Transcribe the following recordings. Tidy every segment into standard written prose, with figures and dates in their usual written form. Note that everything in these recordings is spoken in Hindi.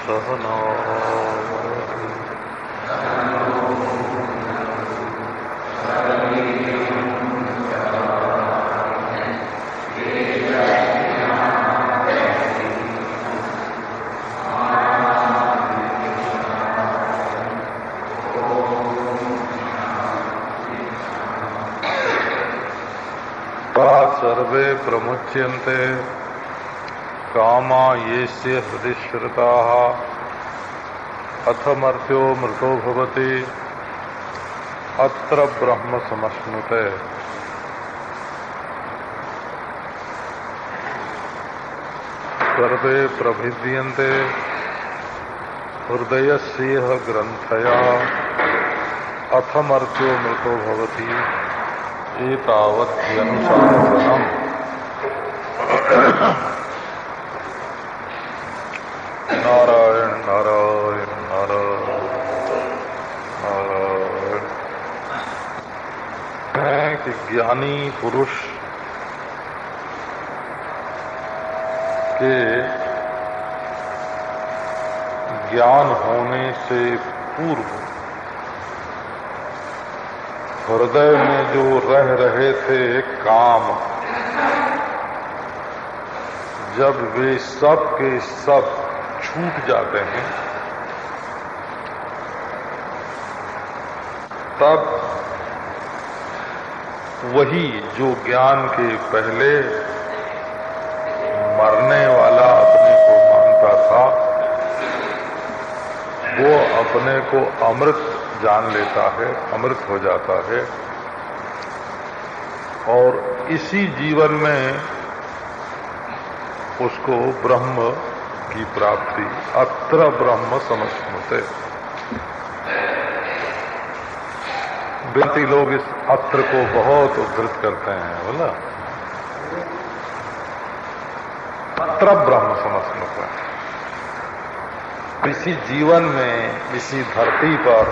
सहना सर्वे प्रमुच्यन्ते कामा येष्य हृदि श्रुताः अथमर्थ्यो मृतो भवति अत्र ब्रह्म समश्नुते। सर्वे प्रभिद्यन्ते हृदयस्येह ग्रन्थया अथमर्थ्यो मृतो भवति एतावद्यनुशासनम्। नारायण नारायण नारायण नारायण। है कि ज्ञानी पुरुष के ज्ञान होने से पूर्व हृदय में जो रह रहे थे काम, जब वे सब के सब छूट जाते हैं तब वही जो ज्ञान के पहले मरने वाला अपने को मानता था वो अपने को अमृत जान लेता है, अमृत हो जाता है। और इसी जीवन में उसको ब्रह्म की प्राप्ति, अत्र ब्रह्म समश्नुते। बेटी लोग इस अत्र को बहुत उद्धृत करते हैं, बोला अत्र ब्रह्म समश्नुते। इसी जीवन में, इसी धरती पर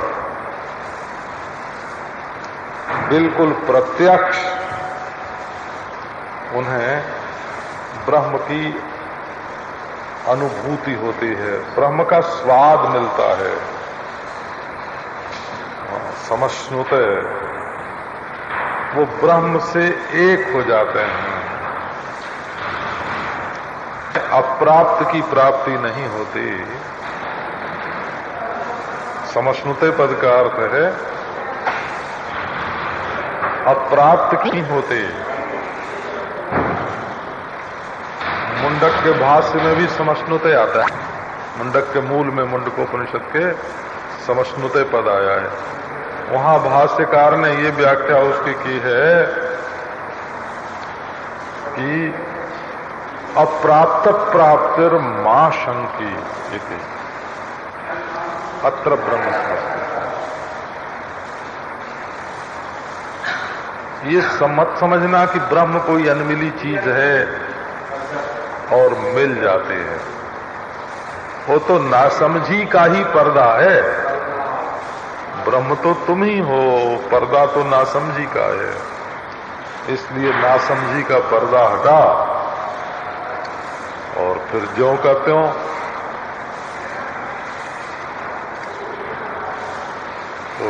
बिल्कुल प्रत्यक्ष उन्हें ब्रह्म की अनुभूति होती है, ब्रह्म का स्वाद मिलता है। समश्नुते, वो ब्रह्म से एक हो जाते हैं। अप्राप्त की प्राप्ति नहीं होती। समश्नुते पद का अर्थ है अप्राप्त की होते। मुंडक के भाष्य में भी समश्नुते आता है। मुंडक के मूल में मुंडकोपनिषद के समश्नुते पद आया है। वहां भाष्यकार ने ये व्याख्या उसकी की है कि अप्राप्त प्राप्तिर मां शंकी इति अत्र ब्रह्म समश्नुते। ये मत समझना कि ब्रह्म कोई अनमिली चीज है और मिल जाते हैं। वो तो नासमझी का ही पर्दा है। ब्रह्म तो तुम ही हो, पर्दा तो नासमझी का है। इसलिए नासमझी का पर्दा हटा और फिर ज्यों का त्यों तो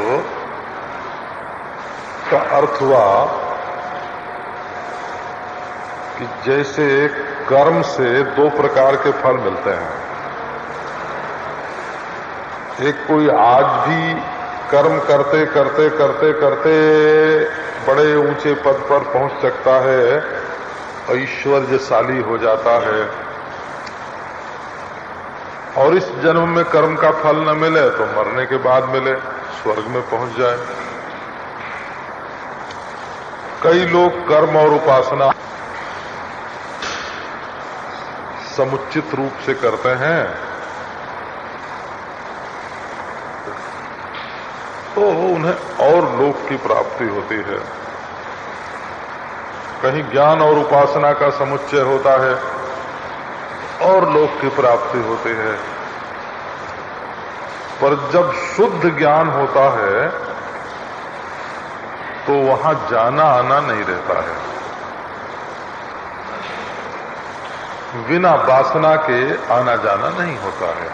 का अर्थ हुआ कि जैसे कर्म से दो प्रकार के फल मिलते हैं। एक कोई आज भी कर्म करते करते करते करते बड़े ऊंचे पद पर पहुंच सकता है, ऐश्वर्यशाली हो जाता है, और इस जन्म में कर्म का फल न मिले तो मरने के बाद मिले, स्वर्ग में पहुंच जाए। कई लोग कर्म और उपासना समुचित रूप से करते हैं तो उन्हें और लोक की प्राप्ति होती है। कहीं ज्ञान और उपासना का समुच्चय होता है और लोक की प्राप्ति होती है। पर जब शुद्ध ज्ञान होता है तो वहां जाना आना नहीं रहता है। बिना वासना के आना जाना नहीं होता है।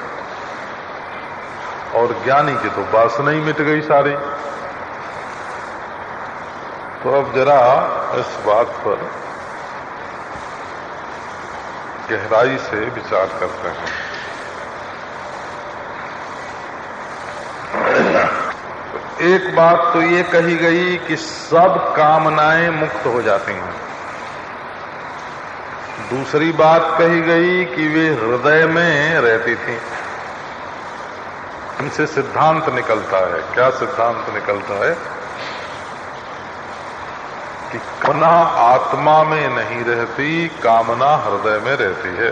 और ज्ञानी की तो वासना ही मिट गई सारी। तो अब जरा इस बात पर गहराई से विचार करते हैं। एक बात तो ये कही गई कि सब कामनाएं मुक्त हो जाती हैं। दूसरी बात कही गई कि वे हृदय में रहती थी। इनसे सिद्धांत निकलता है। क्या सिद्धांत निकलता है? कि कामना आत्मा में नहीं रहती, कामना हृदय में रहती है।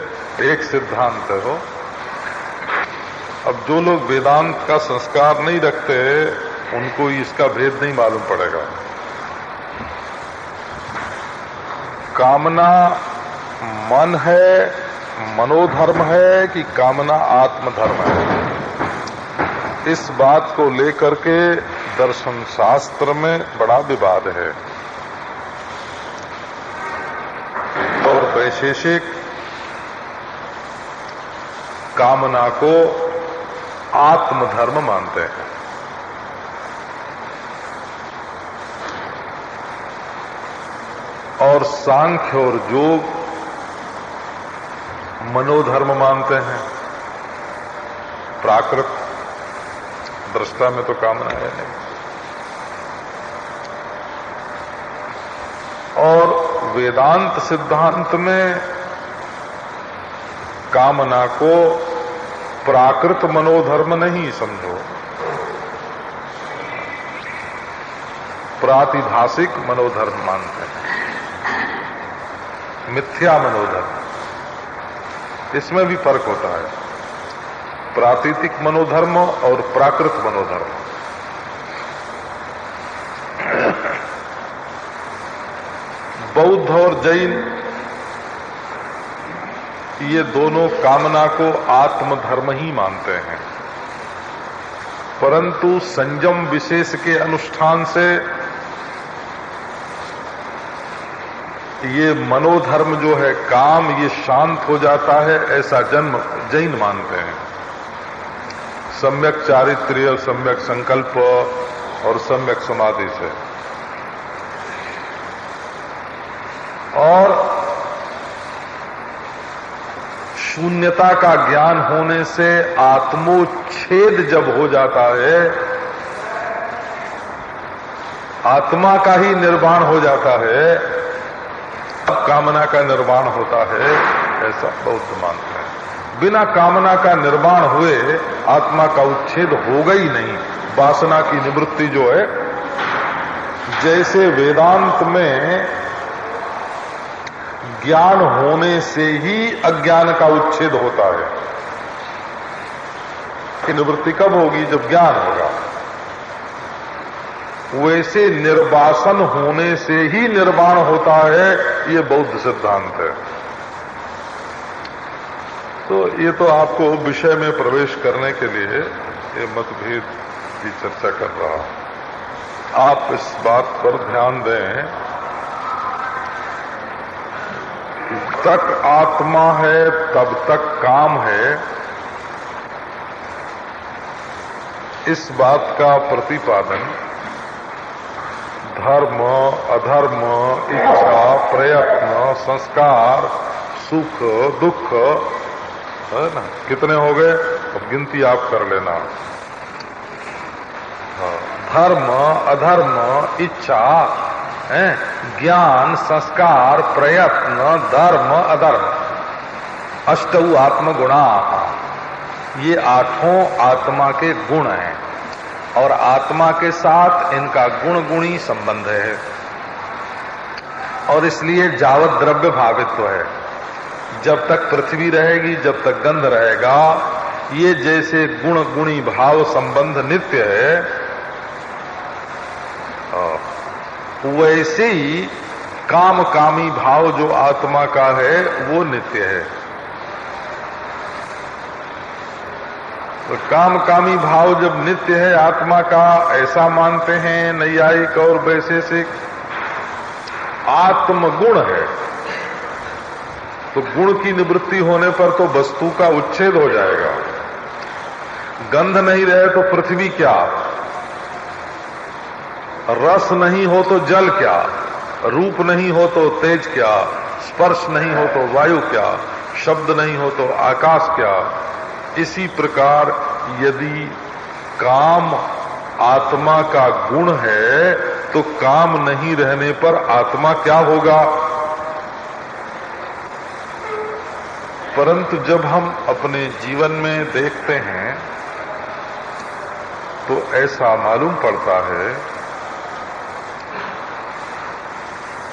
एक सिद्धांत है वो। अब जो लोग वेदांत का संस्कार नहीं रखते उनको इसका भेद नहीं मालूम पड़ेगा। कामना मन है, मनोधर्म है कि कामना आत्मधर्म है, इस बात को लेकर के दर्शन शास्त्र में बड़ा विवाद है। और वैशेषिक कामना को आत्मधर्म मानते हैं। और सांख्य और योग मनोधर्म मानते हैं। प्राकृत दृष्टा में तो कामना है नहीं। और वेदांत सिद्धांत में कामना को प्राकृत मनोधर्म नहीं समझो, प्रातिभाषिक मनोधर्म मानते हैं। मिथ्या मनोधर्म, इसमें भी फर्क होता है। प्रातीतिक मनोधर्म और प्राकृत मनोधर्म। बौद्ध और जैन ये दोनों कामना को आत्मधर्म ही मानते हैं, परंतु संयम विशेष के अनुष्ठान से ये मनोधर्म जो है काम, ये शांत हो जाता है, ऐसा जैन मानते हैं। सम्यक चारित्र्य, सम्यक संकल्प और सम्यक समाधि से। और शून्यता का ज्ञान होने से आत्मोच्छेद जब हो जाता है, आत्मा का ही निर्वाण हो जाता है, अब कामना का निर्वाण होता है, ऐसा बौद्ध मानते हैं। बिना कामना का निर्वाण हुए आत्मा का उच्छेद होगा ही नहीं। वासना की निवृत्ति जो है, जैसे वेदांत में ज्ञान होने से ही अज्ञान का उच्छेद होता है, कि निवृत्ति कब होगी? जब ज्ञान होगा। वैसे निर्वासन होने से ही निर्वाण होता है, ये बौद्ध सिद्धांत है। तो ये तो आपको विषय में प्रवेश करने के लिए ये मतभेद की चर्चा कर रहा। आप इस बात पर ध्यान दें, तक आत्मा है तब तक काम है, इस बात का प्रतिपादन धर्म, अधर्म, इच्छा, प्रयत्न, संस्कार, सुख, दुख, है ना? कितने हो गए? अब गिनती आप कर लेना। धर्म, अधर्म, इच्छा, ज्ञान, संस्कार, प्रयत्न, धर्म, अधर्म, अष्टौ आत्मगुणा, ये आठों आत्मा के गुण हैं। और आत्मा के साथ इनका गुण गुणी संबंध है, और इसलिए जावत द्रव्य भावित्व है। जब तक पृथ्वी रहेगी, जब तक गंध रहेगा, ये जैसे गुण गुणी भाव संबंध नित्य है, वैसे ही काम कामी भाव जो आत्मा का है वो नित्य है। तो काम कामी भाव जब नित्य है आत्मा का, ऐसा मानते हैं नैयायिक और वैशेषिक। आत्मगुण है, तो गुण की निवृत्ति होने पर तो वस्तु का उच्छेद हो जाएगा। गंध नहीं रहे तो पृथ्वी क्या, रस नहीं हो तो जल क्या, रूप नहीं हो तो तेज क्या, स्पर्श नहीं हो तो वायु क्या, शब्द नहीं हो तो आकाश क्या। इसी प्रकार यदि काम आत्मा का गुण है तो काम नहीं रहने पर आत्मा क्या होगा। परंतु जब हम अपने जीवन में देखते हैं तो ऐसा मालूम पड़ता है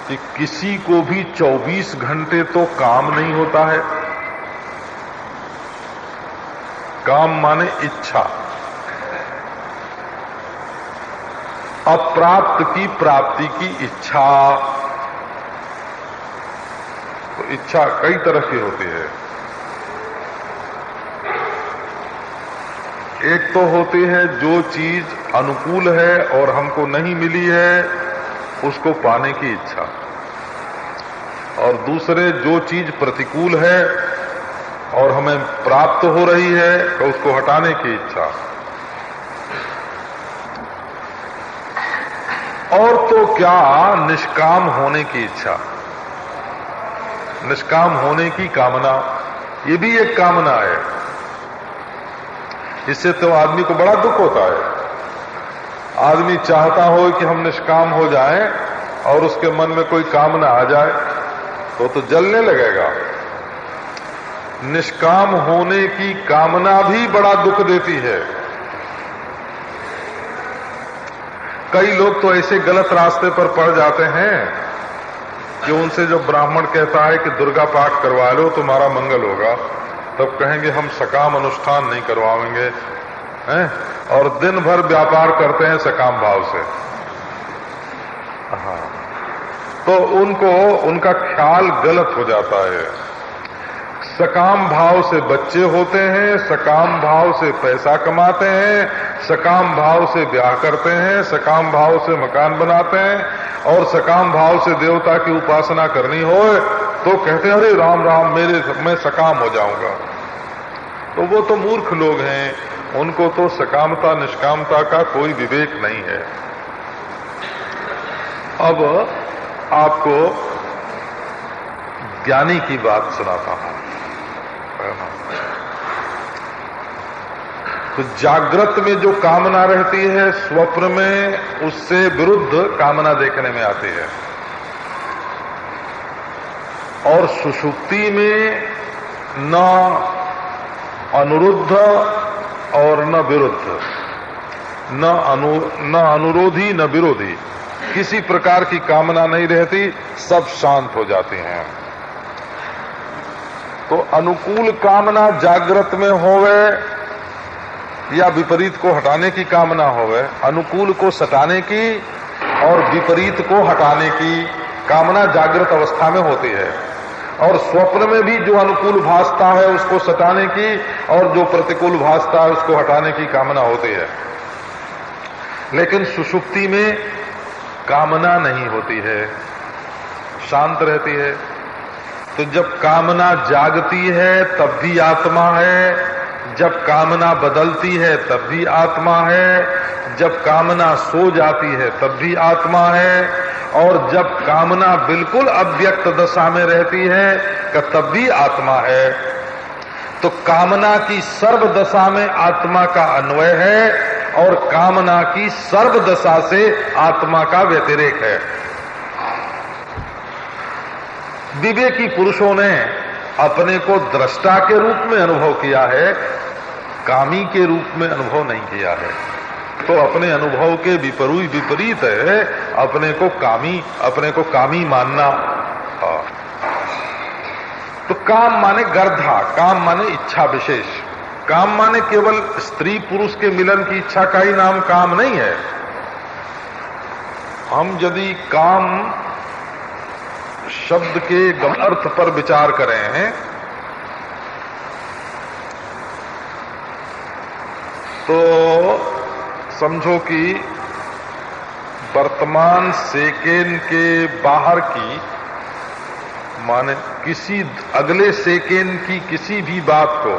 कि किसी को भी 24 घंटे तो काम नहीं होता है। काम माने इच्छा, अप्राप्त की प्राप्ति की इच्छा। तो इच्छा कई तरह की होती है। एक तो होती है जो चीज अनुकूल है और हमको नहीं मिली है उसको पाने की इच्छा, और दूसरे जो चीज प्रतिकूल है और हमें प्राप्त हो रही है तो उसको हटाने की इच्छा। और तो क्या, निष्काम होने की इच्छा, निष्काम होने की कामना, ये भी एक कामना है। इससे तो आदमी को बड़ा दुख होता है। आदमी चाहता हो कि हम निष्काम हो जाएं और उसके मन में कोई कामना आ जाए तो जलने लगेगा। निष्काम होने की कामना भी बड़ा दुख देती है। कई लोग तो ऐसे गलत रास्ते पर पड़ जाते हैं कि उनसे जो ब्राह्मण कहता है कि दुर्गा पाठ करवा लो तुम्हारा मंगल होगा, तब कहेंगे हम सकाम अनुष्ठान नहीं करवाएंगे, हैं? और दिन भर व्यापार करते हैं सकाम भाव से। हाँ, तो उनको उनका ख्याल गलत हो जाता है। सकाम भाव से बच्चे होते हैं, सकाम भाव से पैसा कमाते हैं, सकाम भाव से ब्याह करते हैं, सकाम भाव से मकान बनाते हैं, और सकाम भाव से देवता की उपासना करनी हो तो कहते हैं अरे राम राम मैं सकाम हो जाऊंगा। तो वो तो मूर्ख लोग हैं, उनको तो सकामता निष्कामता का कोई विवेक नहीं है। अब आपको ज्ञानी की बात सुनाता हूं। तो जागृत में जो कामना रहती है स्वप्न में उससे विरुद्ध कामना देखने में आती है, और सुषुप्ति में न अनुरुद्ध और न विरुद्ध, न अनुरोधी न विरोधी, किसी प्रकार की कामना नहीं रहती, सब शांत हो जाती हैं। तो अनुकूल कामना जागृत में होवे या विपरीत को हटाने की कामना होवे, अनुकूल को सटाने की और विपरीत को हटाने की कामना जागृत अवस्था में होती है, और स्वप्न में भी जो अनुकूल भासता है उसको सटाने की और जो प्रतिकूल भासता है उसको हटाने की कामना होती है। लेकिन सुषुप्ति में कामना नहीं होती है, शांत रहती है। तो जब कामना जागती है तब भी आत्मा है, जब कामना बदलती है तब भी आत्मा है, जब कामना सो जाती है तब भी आत्मा है, और जब कामना बिल्कुल अव्यक्त दशा में रहती है तब भी आत्मा है। तो कामना की सर्व दशा में आत्मा का अन्वय है और कामना की सर्व दशा से आत्मा का व्यतिरेक है। विवेकी पुरुषों ने अपने को दृष्टा के रूप में अनुभव किया है, कामी के रूप में अनुभव नहीं किया है। तो अपने अनुभव के विपरीत है अपने को कामी मानना। तो काम माने गर्धा, काम माने इच्छा विशेष, काम माने केवल स्त्री पुरुष के मिलन की इच्छा का ही नाम काम नहीं है। हम यदि काम शब्द के अर्थ पर विचार करें हैं तो समझो कि वर्तमान सेकेंड के बाहर की माने किसी अगले सेकेंड की किसी भी बात को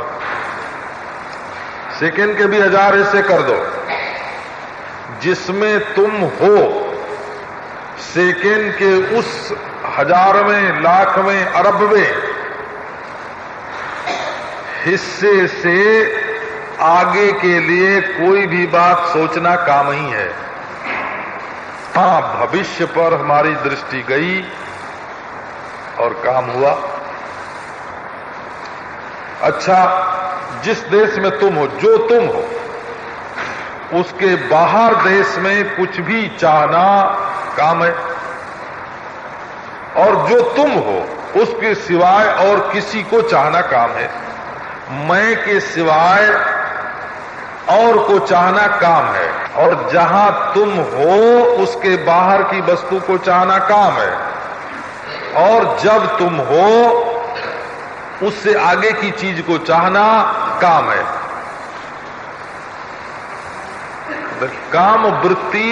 सेकेंड के भी 1000 हिस्से कर दो, जिसमें तुम हो सेकेंड के उस 1000वें, लाखवें, अरबवें हिस्से से आगे के लिए कोई भी बात सोचना काम ही है। हाँ, भविष्य पर हमारी दृष्टि गई और काम हुआ। अच्छा, जिस देश में तुम हो, जो तुम हो, उसके बाहर देश में कुछ भी चाहना काम है, और जो तुम हो उसके सिवाय और किसी को चाहना काम है। मैं के सिवाय और को चाहना काम है, और जहां तुम हो उसके बाहर की वस्तु को चाहना काम है, और जब तुम हो उससे आगे की चीज को चाहना काम है। काम वृत्ति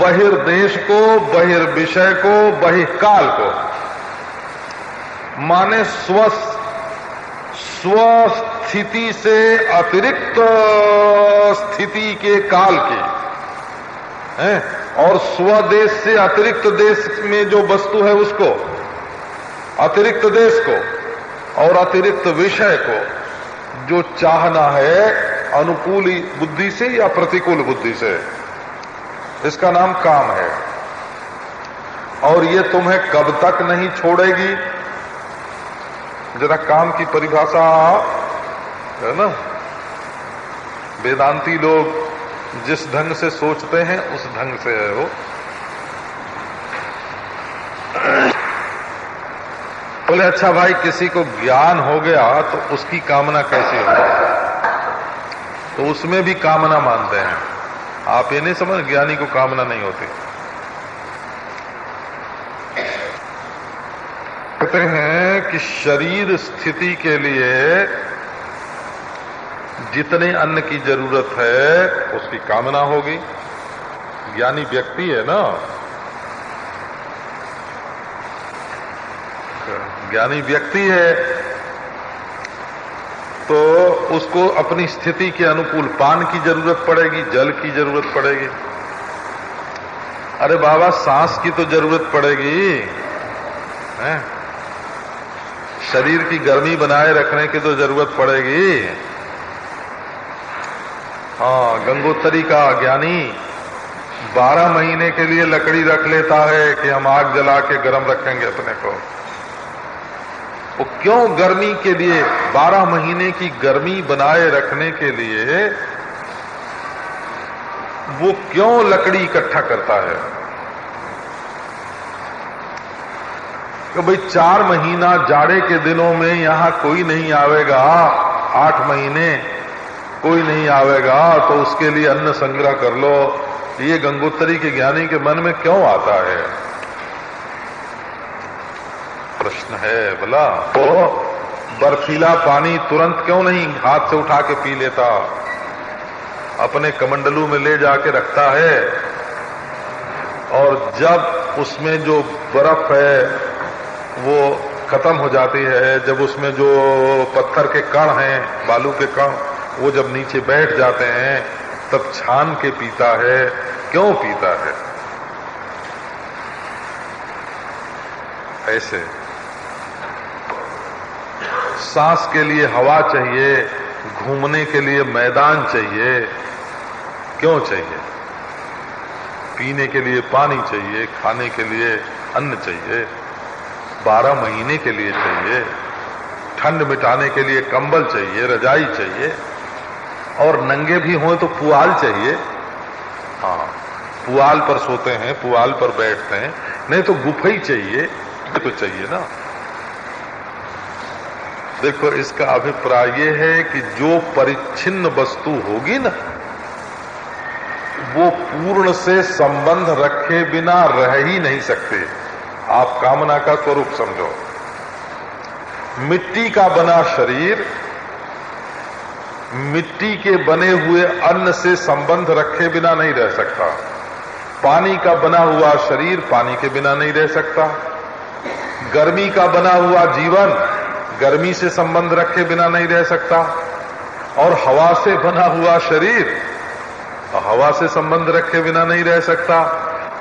बहिर्देश को, बहिर्विषय को, बहिर्काल को, माने स्वस्थिति से अतिरिक्त स्थिति के काल की है, और स्वदेश से अतिरिक्त देश में जो वस्तु है उसको, अतिरिक्त देश को और अतिरिक्त विषय को जो चाहना है, अनुकूल बुद्धि से या प्रतिकूल बुद्धि से, इसका नाम काम है। और ये तुम्हें कब तक नहीं छोड़ेगी? जरा काम की परिभाषा है ना, वेदांती लोग जिस ढंग से सोचते हैं उस ढंग से है वो। बोले अच्छा भाई, किसी को ज्ञान हो गया तो उसकी कामना कैसी होगी? तो उसमें भी कामना मानते हैं। आप ये नहीं समझ, ज्ञानी को कामना नहीं होती। कहते हैं कि शरीर स्थिति के लिए जितने अन्न की जरूरत है उसकी कामना होगी। ज्ञानी व्यक्ति है ना, ज्ञानी व्यक्ति है तो उसको अपनी स्थिति के अनुकूल पान की जरूरत पड़ेगी, जल की जरूरत पड़ेगी। अरे बाबा, सांस की तो जरूरत पड़ेगी है? शरीर की गर्मी बनाए रखने की तो जरूरत पड़ेगी। हाँ, गंगोत्री का ज्ञानी 12 महीने के लिए लकड़ी रख लेता है कि हम आग जला के गर्म रखेंगे अपने को। वो क्यों गर्मी के लिए, 12 महीने की गर्मी बनाए रखने के लिए वो क्यों लकड़ी इकट्ठा करता है? कि भाई 4 महीना जाड़े के दिनों में यहां कोई नहीं आवेगा, 8 महीने कोई नहीं आवेगा, तो उसके लिए अन्न संग्रह कर लो। ये गंगोत्री के ज्ञानी के मन में क्यों आता है? प्रश्न है बोला। तो बर्फीला पानी तुरंत क्यों नहीं हाथ से उठा के पी लेता, अपने कमंडलू में ले जाके रखता है, और जब उसमें जो बर्फ है वो खत्म हो जाती है, जब उसमें जो पत्थर के कण हैं, बालू के कण, वो जब नीचे बैठ जाते हैं तब छान के पीता है। क्यों पीता है? ऐसे सांस के लिए हवा चाहिए, घूमने के लिए मैदान चाहिए। क्यों चाहिए? पीने के लिए पानी चाहिए, खाने के लिए अन्न चाहिए, 12 महीने के लिए चाहिए, ठंड मिटाने के लिए कंबल चाहिए, रजाई चाहिए, और नंगे भी हों तो पुआल चाहिए। हाँ, पुआल पर सोते हैं, पुआल पर बैठते हैं, नहीं तो गुफई चाहिए, तो चाहिए ना। देखो, इसका अभिप्राय ये है कि जो परिच्छिन्न वस्तु होगी ना, वो पूर्ण से संबंध रखे बिना रह ही नहीं सकते। आप कामना का स्वरूप समझो। मिट्टी का बना शरीर मिट्टी के बने हुए अन्न से संबंध रखे बिना नहीं रह सकता। पानी का बना हुआ शरीर पानी के बिना नहीं रह सकता। गर्मी का बना हुआ जीवन गर्मी से संबंध रखे बिना नहीं रह सकता, और हवा से बना हुआ शरीर हवा से संबंध रखे बिना नहीं रह सकता,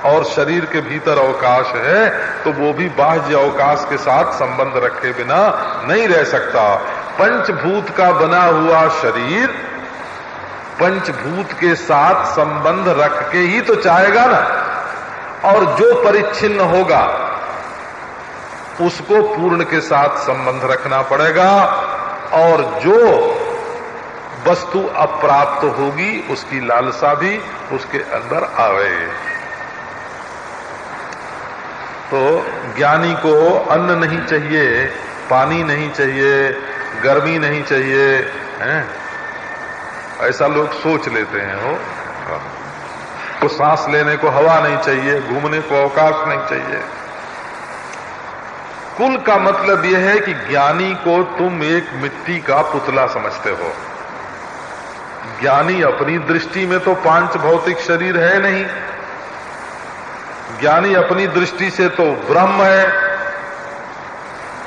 और शरीर के भीतर अवकाश है तो वो भी बाह्य अवकाश के साथ संबंध रखे बिना नहीं रह सकता। पंचभूत का बना हुआ शरीर पंचभूत के साथ संबंध रख के ही तो चाहेगा ना, और जो परिच्छिन्न होगा उसको पूर्ण के साथ संबंध रखना पड़ेगा, और जो वस्तु अप्राप्त होगी उसकी लालसा भी उसके अंदर आवे। तो ज्ञानी को अन्न नहीं चाहिए, पानी नहीं चाहिए, गर्मी नहीं चाहिए, हैं? ऐसा लोग सोच लेते हैं। वो सांस लेने को हवा नहीं चाहिए, घूमने को अवकाश नहीं चाहिए। कुल का मतलब यह है कि ज्ञानी को तुम एक मिट्टी का पुतला समझते हो। ज्ञानी अपनी दृष्टि में तो पांच भौतिक शरीर है नहीं, ज्ञानी अपनी दृष्टि से तो ब्रह्म है।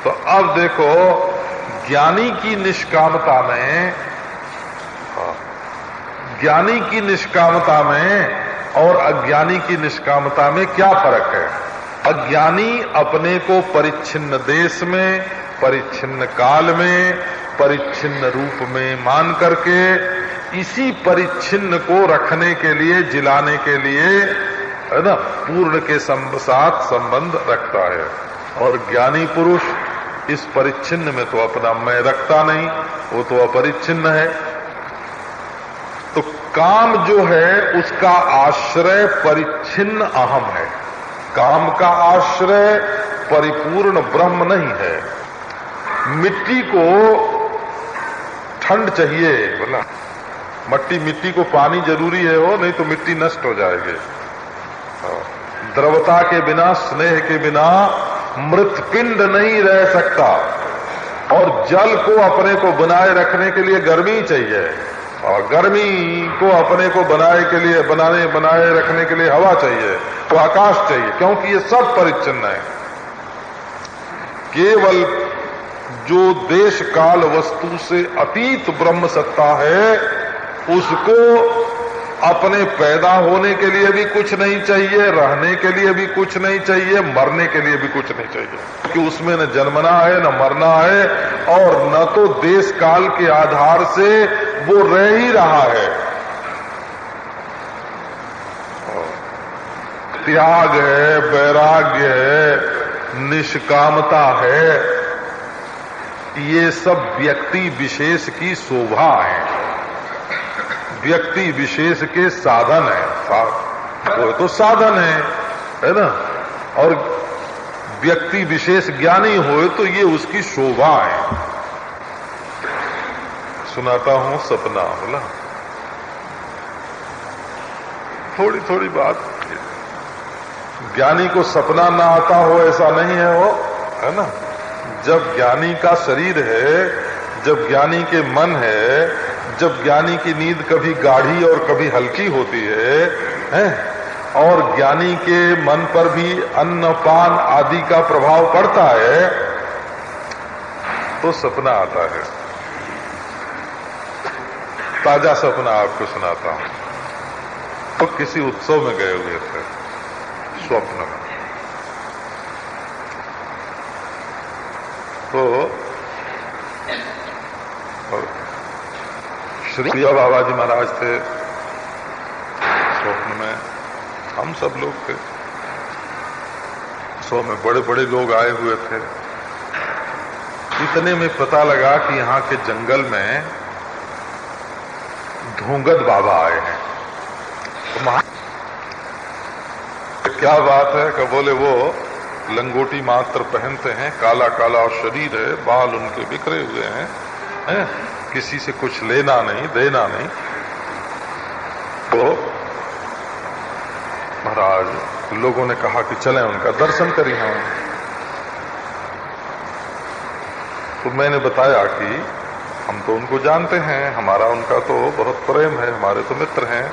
तो अब देखो, ज्ञानी की निष्कामता में और अज्ञानी की निष्कामता में क्या फर्क है? अज्ञानी अपने को परिच्छिन्न देश में, परिच्छिन्न काल में, परिच्छिन्न रूप में मान करके इसी परिच्छिन्न को रखने के लिए, जिलाने के लिए, है ना, पूर्ण के साथ संबंध रखता है। और ज्ञानी पुरुष इस परिच्छिन्न में तो अपना मैं रखता नहीं, वो तो अपरिच्छिन्न है। तो काम जो है उसका आश्रय परिच्छिन्न अहम है, काम का आश्रय परिपूर्ण ब्रह्म नहीं है। मिट्टी को ठंड चाहिए, बोला मिट्टी को पानी जरूरी है, हो नहीं तो मिट्टी नष्ट हो जाएगी। द्रवता के बिना, स्नेह के बिना मृतपिंड नहीं रह सकता, और जल को अपने को बनाए रखने के लिए गर्मी चाहिए, और गर्मी को अपने को बनाए रखने के लिए हवा चाहिए, तो आकाश चाहिए, क्योंकि ये सब परिच्छिन्न है। केवल जो देश काल वस्तु से अतीत ब्रह्म सत्ता है, उसको अपने पैदा होने के लिए भी कुछ नहीं चाहिए, रहने के लिए भी कुछ नहीं चाहिए, मरने के लिए भी कुछ नहीं चाहिए, क्योंकि उसमें न जन्मना है न मरना है, और न तो देश काल के आधार से वो रह ही रहा है। त्याग है, वैराग्य है, निष्कामता है, ये सब व्यक्ति विशेष की शोभा है, व्यक्ति विशेष के साधन है। वो तो साधन है ना, और व्यक्ति विशेष ज्ञानी हो तो ये उसकी शोभा है। सुनाता हूं सपना, बोला थोड़ी थोड़ी बात। ज्ञानी को सपना ना आता हो ऐसा नहीं है, वो है ना। जब ज्ञानी का शरीर है, जब ज्ञानी के मन है, जब ज्ञानी की नींद कभी गाढ़ी और कभी हल्की होती है, और ज्ञानी के मन पर भी अन्न पान आदि का प्रभाव पड़ता है, तो सपना आता है। ताजा सपना आपको सुनाता हूं। तो किसी उत्सव में गए हुए थे, स्वप्न में। तो श्री बाबा जी महाराज थे स्वप्न में, हम सब लोग थे। सो में बड़े बड़े लोग आए हुए थे। इतने में पता लगा कि यहाँ के जंगल में धूंगत बाबा आए हैं। तो क्या बात है कि बोले वो लंगोटी मात्र पहनते हैं, काला काला शरीर है, बाल उनके बिखरे हुए हैं, किसी से कुछ लेना नहीं देना नहीं। तो महाराज लोगों ने कहा कि चलें उनका दर्शन करें हम। तो मैंने बताया कि हम तो उनको जानते हैं, हमारा उनका तो बहुत प्रेम है, हमारे तो मित्र हैं।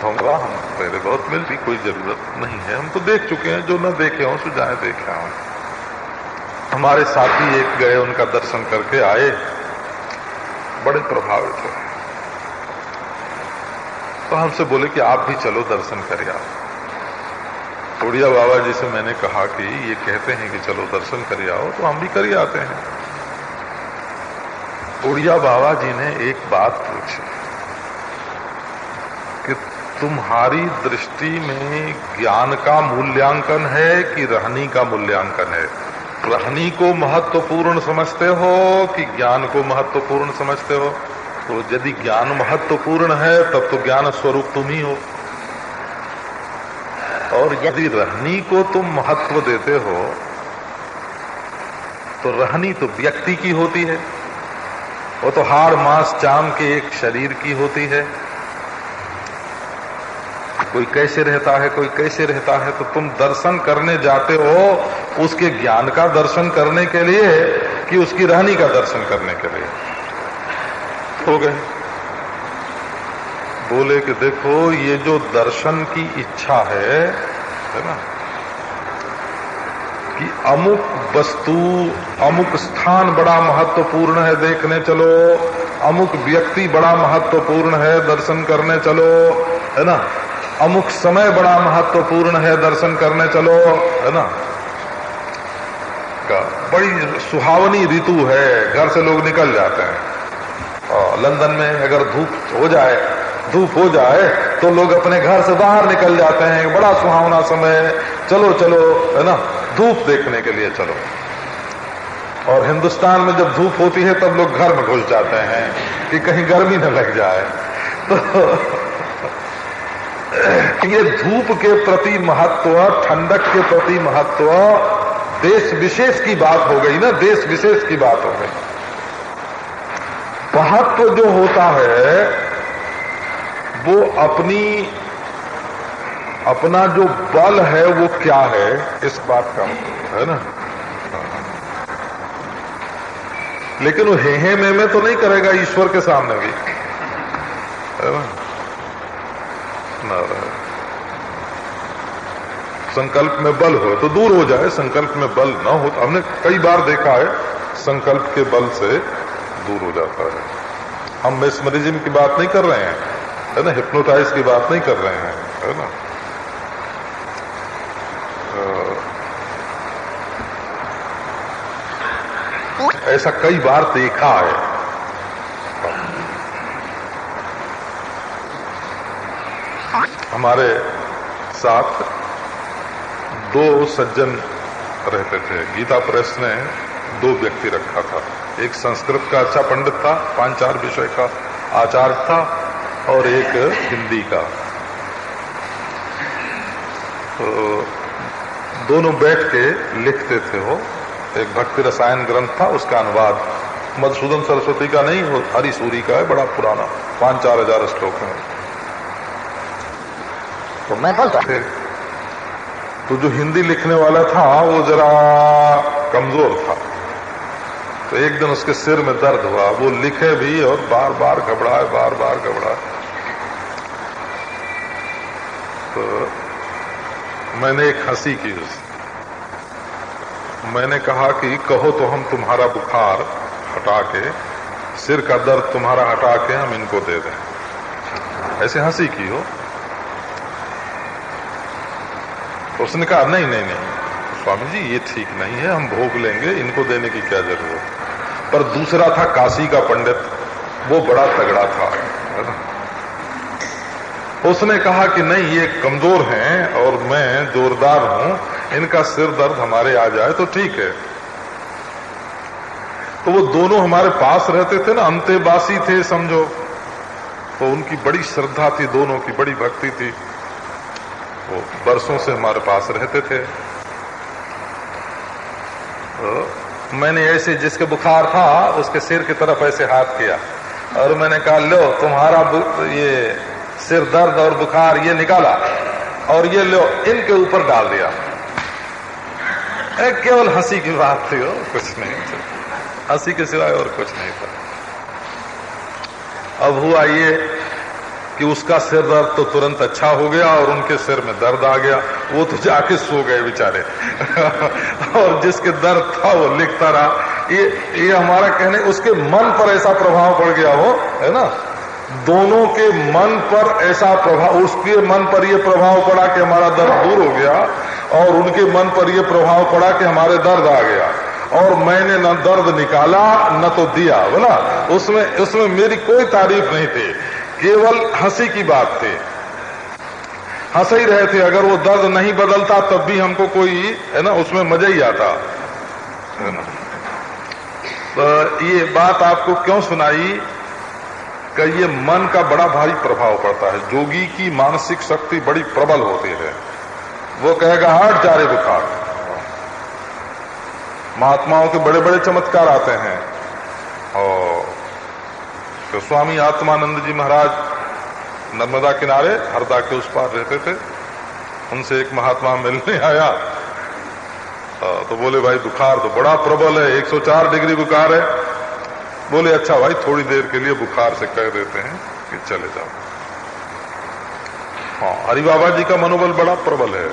होगा, हम पहले बहुत मिलती, कोई जरूरत नहीं है, हम तो देख चुके हैं, जो न देखे हों सो जाए देखे हों। हमारे साथी एक गए, उनका दर्शन करके आए, बड़े प्रभावित हुए, तो हमसे बोले कि आप भी चलो दर्शन करिए। आप उड़िया बाबा जी से मैंने कहा कि ये कहते हैं कि चलो दर्शन करिए आओ, तो हम भी करिए आते हैं। उड़िया बाबा जी ने एक बात पूछी कि तुम्हारी दृष्टि में ज्ञान का मूल्यांकन है कि रहनी का मूल्यांकन है? रहनी को महत्वपूर्ण समझते हो कि ज्ञान को महत्वपूर्ण समझते हो? तो यदि ज्ञान महत्वपूर्ण है तब तो ज्ञान स्वरूप तुम ही हो, और यदि रहनी को तुम महत्व देते हो तो रहनी तो व्यक्ति की होती है, वो तो हाड़ मांस चाम के एक शरीर की होती है। कोई कैसे रहता है, कोई कैसे रहता है, तो तुम दर्शन करने जाते हो उसके ज्ञान का दर्शन करने के लिए कि उसकी रहनी का दर्शन करने के लिए? हो गए। बोले कि देखो ये जो दर्शन की इच्छा है ना, कि अमुक वस्तु अमुक स्थान बड़ा महत्वपूर्ण है देखने चलो, अमुक व्यक्ति बड़ा महत्वपूर्ण है दर्शन करने चलो, है ना, अमुक समय बड़ा महत्वपूर्ण है दर्शन करने चलो, है ना, बड़ी सुहावनी ऋतु है, घर से लोग निकल जाते हैं। और लंदन में अगर धूप हो जाए तो लोग अपने घर से बाहर निकल जाते हैं, बड़ा सुहावना समय है, चलो चलो, है ना, धूप देखने के लिए चलो। और हिंदुस्तान में जब धूप होती है तब लोग घर में घुस जाते हैं कि कहीं गर्मी न लग जाए। तो ये धूप के प्रति महत्व, ठंडक के प्रति महत्व देश विशेष की बात हो गई ना, देश विशेष की बात हो गई। महत्व जो होता है वो अपना जो बल है वो क्या है, इस बात का है ना। लेकिन वो हे में तो नहीं करेगा ईश्वर के सामने भी, है ना। संकल्प में बल हो तो दूर हो जाए, संकल्प में बल न हो तो हमने कई बार देखा है संकल्प के बल से दूर हो जाता है। हम मेस्मरिज्म की बात नहीं कर रहे हैं, है ना, हिप्नोटाइज की बात नहीं कर रहे हैं, है ना। ऐसा कई बार देखा है। हमारे साथ दो सज्जन रहते थे। गीता प्रेस ने 2 व्यक्ति रखा था, एक संस्कृत का अच्छा पंडित था, 5-4 विषय का आचार्य था, और एक हिंदी का। तो दोनों बैठ के लिखते थे। वो एक भक्ति रसायन ग्रंथ था, उसका अनुवाद मधुसूदन सरस्वती का नहीं, वो हरिसूरी का है, बड़ा पुराना, 5-4 हजार श्लोक है। तो मैं बोलता तो जो हिंदी लिखने वाला था वो जरा कमजोर था, तो एक दिन उसके सिर में दर्द हुआ, वो लिखे भी और बार बार घबराए। तो मैंने एक हंसी की उससे, मैंने कहा कि कहो तो हम तुम्हारा बुखार हटा के, सिर का दर्द तुम्हारा हटा के हम इनको दे दें। ऐसे हंसी की हो। तो उसने कहा नहीं स्वामी जी ये ठीक नहीं है, हम भोग लेंगे, इनको देने की क्या जरूरत। पर दूसरा था काशी का पंडित, वो बड़ा तगड़ा था, है ना। उसने कहा कि नहीं ये कमजोर हैं और मैं जोरदार हूं, इनका सिर दर्द हमारे आ जाए तो ठीक है। तो वो दोनों हमारे पास रहते थे ना, अंतेवासी थे समझो, तो उनकी बड़ी श्रद्धा थी, दोनों की बड़ी भक्ति थी, वो बरसों से हमारे पास रहते थे। तो मैंने ऐसे जिसके बुखार था उसके सिर की तरफ ऐसे हाथ किया और मैंने कहा लो तुम्हारा ये सिर दर्द और बुखार ये निकाला और ये लो इनके ऊपर डाल दिया। केवल हंसी की बात थी, कुछ नहीं, हंसी के सिवाय और कुछ नहीं था। अब हुआ ये कि उसका सिर दर्द तो तुरंत अच्छा हो गया और उनके सिर में दर्द आ गया, वो तो जाके सो गए बेचारे और जिसके दर्द था वो लिखता रहा। ये हमारा कहने, उसके मन पर ऐसा प्रभाव पड़ गया हो, है ना, दोनों के मन पर ऐसा प्रभाव, उसके मन पर यह प्रभाव पड़ा कि हमारा दर्द दूर हो गया और उनके मन पर यह प्रभाव पड़ा कि हमारे दर्द आ गया, और मैंने न दर्द निकाला न तो दिया, बोला। उसमें मेरी कोई तारीफ नहीं थी, केवल हंसी की बात थी, हंस ही रहे थे। अगर वो दर्द नहीं बदलता तब भी हमको कोई, है ना, उसमें मजा ही आता, है ना। तो ये बात आपको क्यों सुनाई कि ये मन का बड़ा भारी प्रभाव पड़ता है। जोगी की मानसिक शक्ति बड़ी प्रबल होती है, वो कहेगा हट जा रे बुखार। महात्माओं के बड़े बड़े चमत्कार आते हैं। और तो स्वामी आत्मानंद जी महाराज नर्मदा किनारे हरदा के उस पार रहते थे, उनसे एक महात्मा मिलने आया तो बोले भाई बुखार तो बड़ा प्रबल है, 104 डिग्री बुखार है। बोले अच्छा भाई थोड़ी देर के लिए बुखार से कह देते हैं कि चले जाओ। हाँ, हरि बाबा जी का मनोबल बड़ा प्रबल है,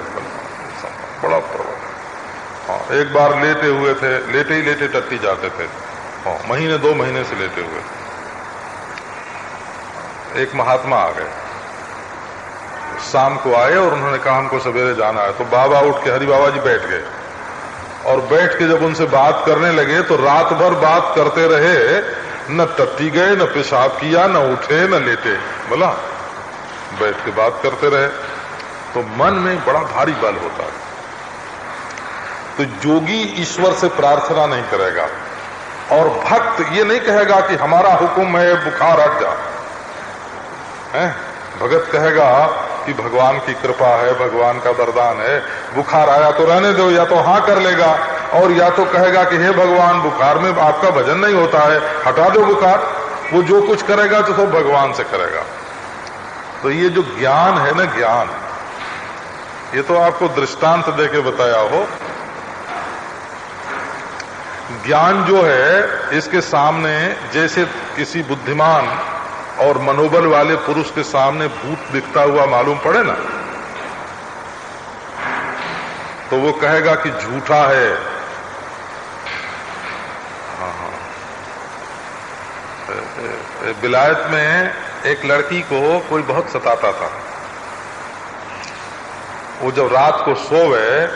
बड़ा प्रबल है। हाँ, एक बार लेटे हुए थे, लेटे ही लेटे टट्टी जाते थे। हाँ, महीने 2 महीने से लेटे हुए। एक महात्मा आ गए, शाम को आए और उन्होंने कहा हमको सवेरे जाना है। तो बाबा उठ के, हरि बाबा जी बैठ गए और बैठ के जब उनसे बात करने लगे तो रात भर बात करते रहे, न टट्टी गए, न पेशाब किया, न उठे, न लेटे, बोला बैठ के बात करते रहे। तो मन में बड़ा भारी बल होता है। तो जोगी ईश्वर से प्रार्थना नहीं करेगा और भक्त ये नहीं कहेगा कि हमारा हुक्म है बुखार हट जा, है? भगत कहेगा कि भगवान की कृपा है, भगवान का वरदान है, बुखार आया तो रहने दो, या तो हाँ कर लेगा और या तो कहेगा कि हे भगवान बुखार में आपका भजन नहीं होता है, हटा दो बुखार। वो जो कुछ करेगा तो सब भगवान से करेगा। तो ये जो ज्ञान है ना, ज्ञान, ये तो आपको दृष्टांत देके बताया हो। ज्ञान जो है इसके सामने जैसे किसी बुद्धिमान और मनोबल वाले पुरुष के सामने भूत दिखता हुआ मालूम पड़े ना, तो वो कहेगा कि झूठा है। विलायत में एक लड़की को कोई बहुत सताता था। वो जब रात को सोवे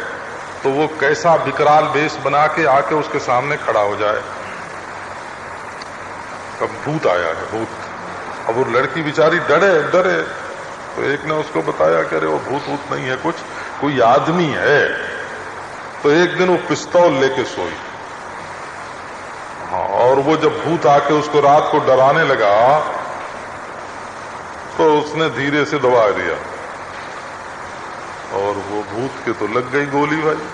तो वो कैसा विकराल वेश बना के आके उसके सामने खड़ा हो जाए, कब भूत आया है, भूत। अब वो लड़की बेचारी डरे डरे, तो एक ने उसको बताया कि अरे वो भूत भूत नहीं है, कुछ कोई आदमी है। तो एक दिन वो पिस्तौल लेके सोई। हाँ, और वो जब भूत आके उसको रात को डराने लगा तो उसने धीरे से दबा दिया और वो भूत के तो लग गई गोली भाई,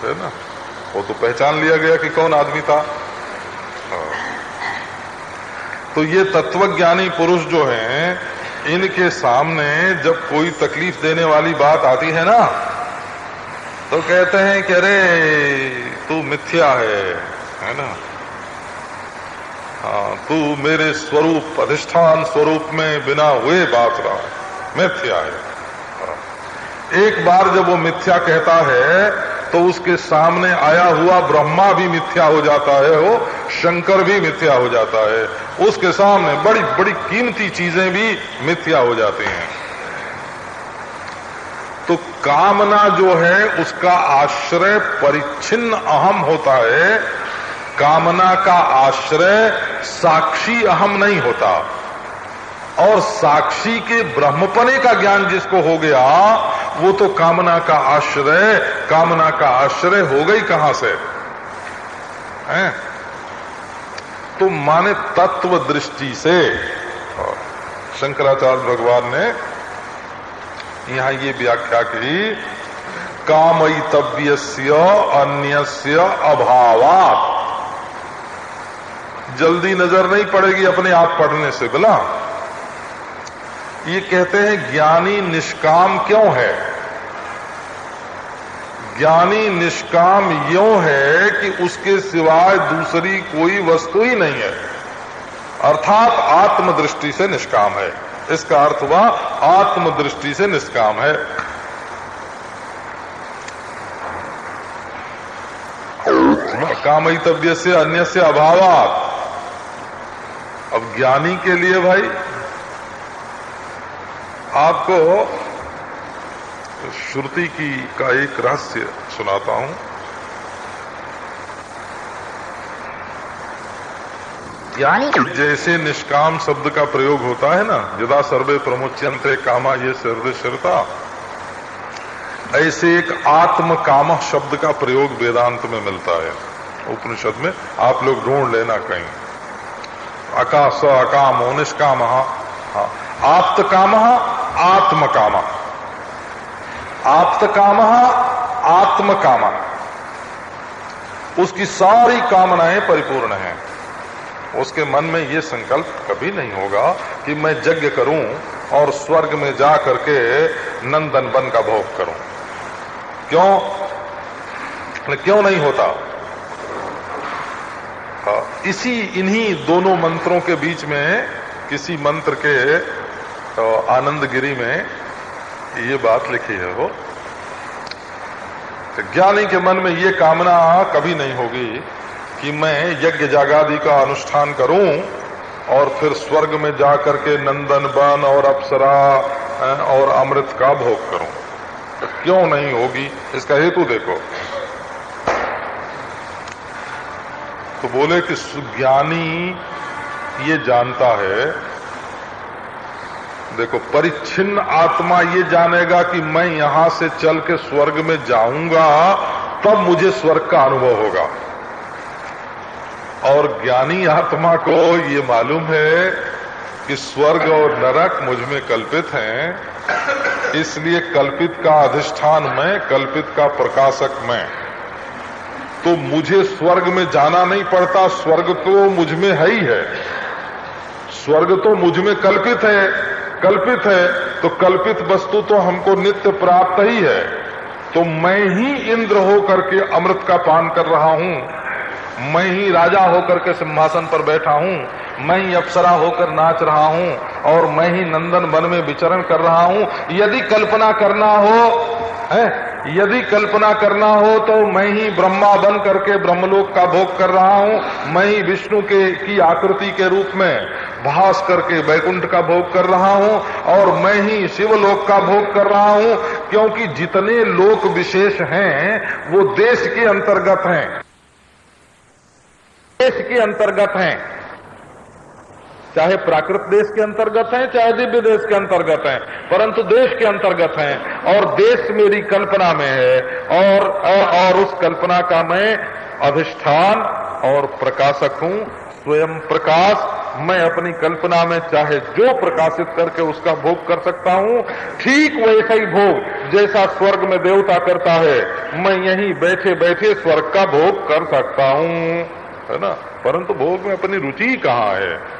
है ना। वो तो पहचान लिया गया कि कौन आदमी था। तो ये तत्वज्ञानी पुरुष जो हैं, इनके सामने जब कोई तकलीफ देने वाली बात आती है ना, तो कहते हैं कि अरे तू मिथ्या है ना। हाँ, तू मेरे स्वरूप, अधिष्ठान स्वरूप में बिना हुए बात रहा है, मिथ्या है। एक बार जब वो मिथ्या कहता है तो उसके सामने आया हुआ ब्रह्मा भी मिथ्या हो जाता है, वो शंकर भी मिथ्या हो जाता है। उसके सामने बड़ी बड़ी कीमती चीजें भी मिथ्या हो जाती हैं। तो कामना जो है उसका आश्रय परिच्छिन्न अहम होता है। कामना का आश्रय साक्षी अहम नहीं होता। और साक्षी के ब्रह्मपने का ज्ञान जिसको हो गया, वो तो कामना का आश्रय हो गई कहां से, हैं? तो माने तत्व दृष्टि से शंकराचार्य भगवान ने यहां ये व्याख्या की, कामयितव्यस्य अन्यस्य अभावात्। जल्दी नजर नहीं पड़ेगी अपने आप पढ़ने से, बोला। ये कहते हैं ज्ञानी निष्काम क्यों है? ज्ञानी निष्काम यूं है कि उसके सिवाय दूसरी कोई वस्तु ही नहीं है, अर्थात आत्मदृष्टि से निष्काम है। इसका अर्थ हुआ आत्मदृष्टि से निष्काम है। कामयितव्य से अन्य से अभावात। अब ज्ञानी के लिए भाई आपको श्रुति का एक रहस्य सुनाता हूं। ज्ञानी जैसे निष्काम शब्द का प्रयोग होता है ना, यदा सर्वे प्रमुच्यन्ते कामा ये सर्वश्रता, ऐसे एक आत्म काम शब्द का प्रयोग वेदांत में मिलता है, उपनिषद में। आप लोग ढूंढ लेना कहीं। अकाश अकामो निष्काम, आप्त काम आत्म काम, आप्त काम आत्म काम, उसकी सारी कामनाएं परिपूर्ण हैं। उसके मन में ये संकल्प कभी नहीं होगा कि मैं यज्ञ करूं और स्वर्ग में जा करके नंदन वन का भोग करूं। क्यों नहीं होता? इन्हीं दोनों मंत्रों के बीच में किसी मंत्र के आनंद गिरी में ये बात लिखी है। वो ज्ञानी के मन में ये कामना कभी नहीं होगी कि मैं यज्ञ जागादि का अनुष्ठान करूं और फिर स्वर्ग में जाकर के नंदन वन और अप्सरा और अमृत का भोग करूं। तो क्यों नहीं होगी? इसका हेतु देखो। तो बोले कि ज्ञानी ये जानता है, देखो, परिच्छिन्न आत्मा ये जानेगा कि मैं यहां से चल के स्वर्ग में जाऊंगा तब मुझे स्वर्ग का अनुभव होगा। और ज्ञानी आत्मा को ये मालूम है कि स्वर्ग और नरक मुझ में कल्पित हैं, इसलिए कल्पित का अधिष्ठान मैं, कल्पित का प्रकाशक मैं। तो मुझे स्वर्ग में जाना नहीं पड़ता, स्वर्ग तो मुझ में है ही है। स्वर्ग तो मुझ में कल्पित है, कल्पित है, तो कल्पित वस्तु तो हमको नित्य प्राप्त ही है। तो मैं ही इंद्र होकर के अमृत का पान कर रहा हूं, मैं ही राजा होकर के सिंहासन पर बैठा हूं, मैं ही अप्सरा होकर नाच रहा हूं और मैं ही नंदन वन में विचरण कर रहा हूं। यदि कल्पना करना हो तो मैं ही ब्रह्मा बन करके ब्रह्मलोक का भोग कर रहा हूं, मैं ही विष्णु की आकृति के रूप में भास करके वैकुंठ का भोग कर रहा हूं और मैं ही शिवलोक का भोग कर रहा हूं। क्योंकि जितने लोक विशेष हैं वो देश के अंतर्गत हैं, देश के अंतर्गत हैं, चाहे प्राकृत देश के अंतर्गत हैं, चाहे दिव्य देश के अंतर्गत हैं, परंतु देश के अंतर्गत हैं। और देश मेरी कल्पना में है और उस कल्पना का मैं अधिष्ठान और प्रकाशक हूं, स्वयं प्रकाश। मैं अपनी कल्पना में चाहे जो प्रकाशित करके उसका भोग कर सकता हूं, ठीक वैसा ही भोग जैसा स्वर्ग में देवता करता है, मैं यहीं बैठे बैठे स्वर्ग का भोग कर सकता हूं, है ना। परंतु भोग में अपनी रुचि कहां है?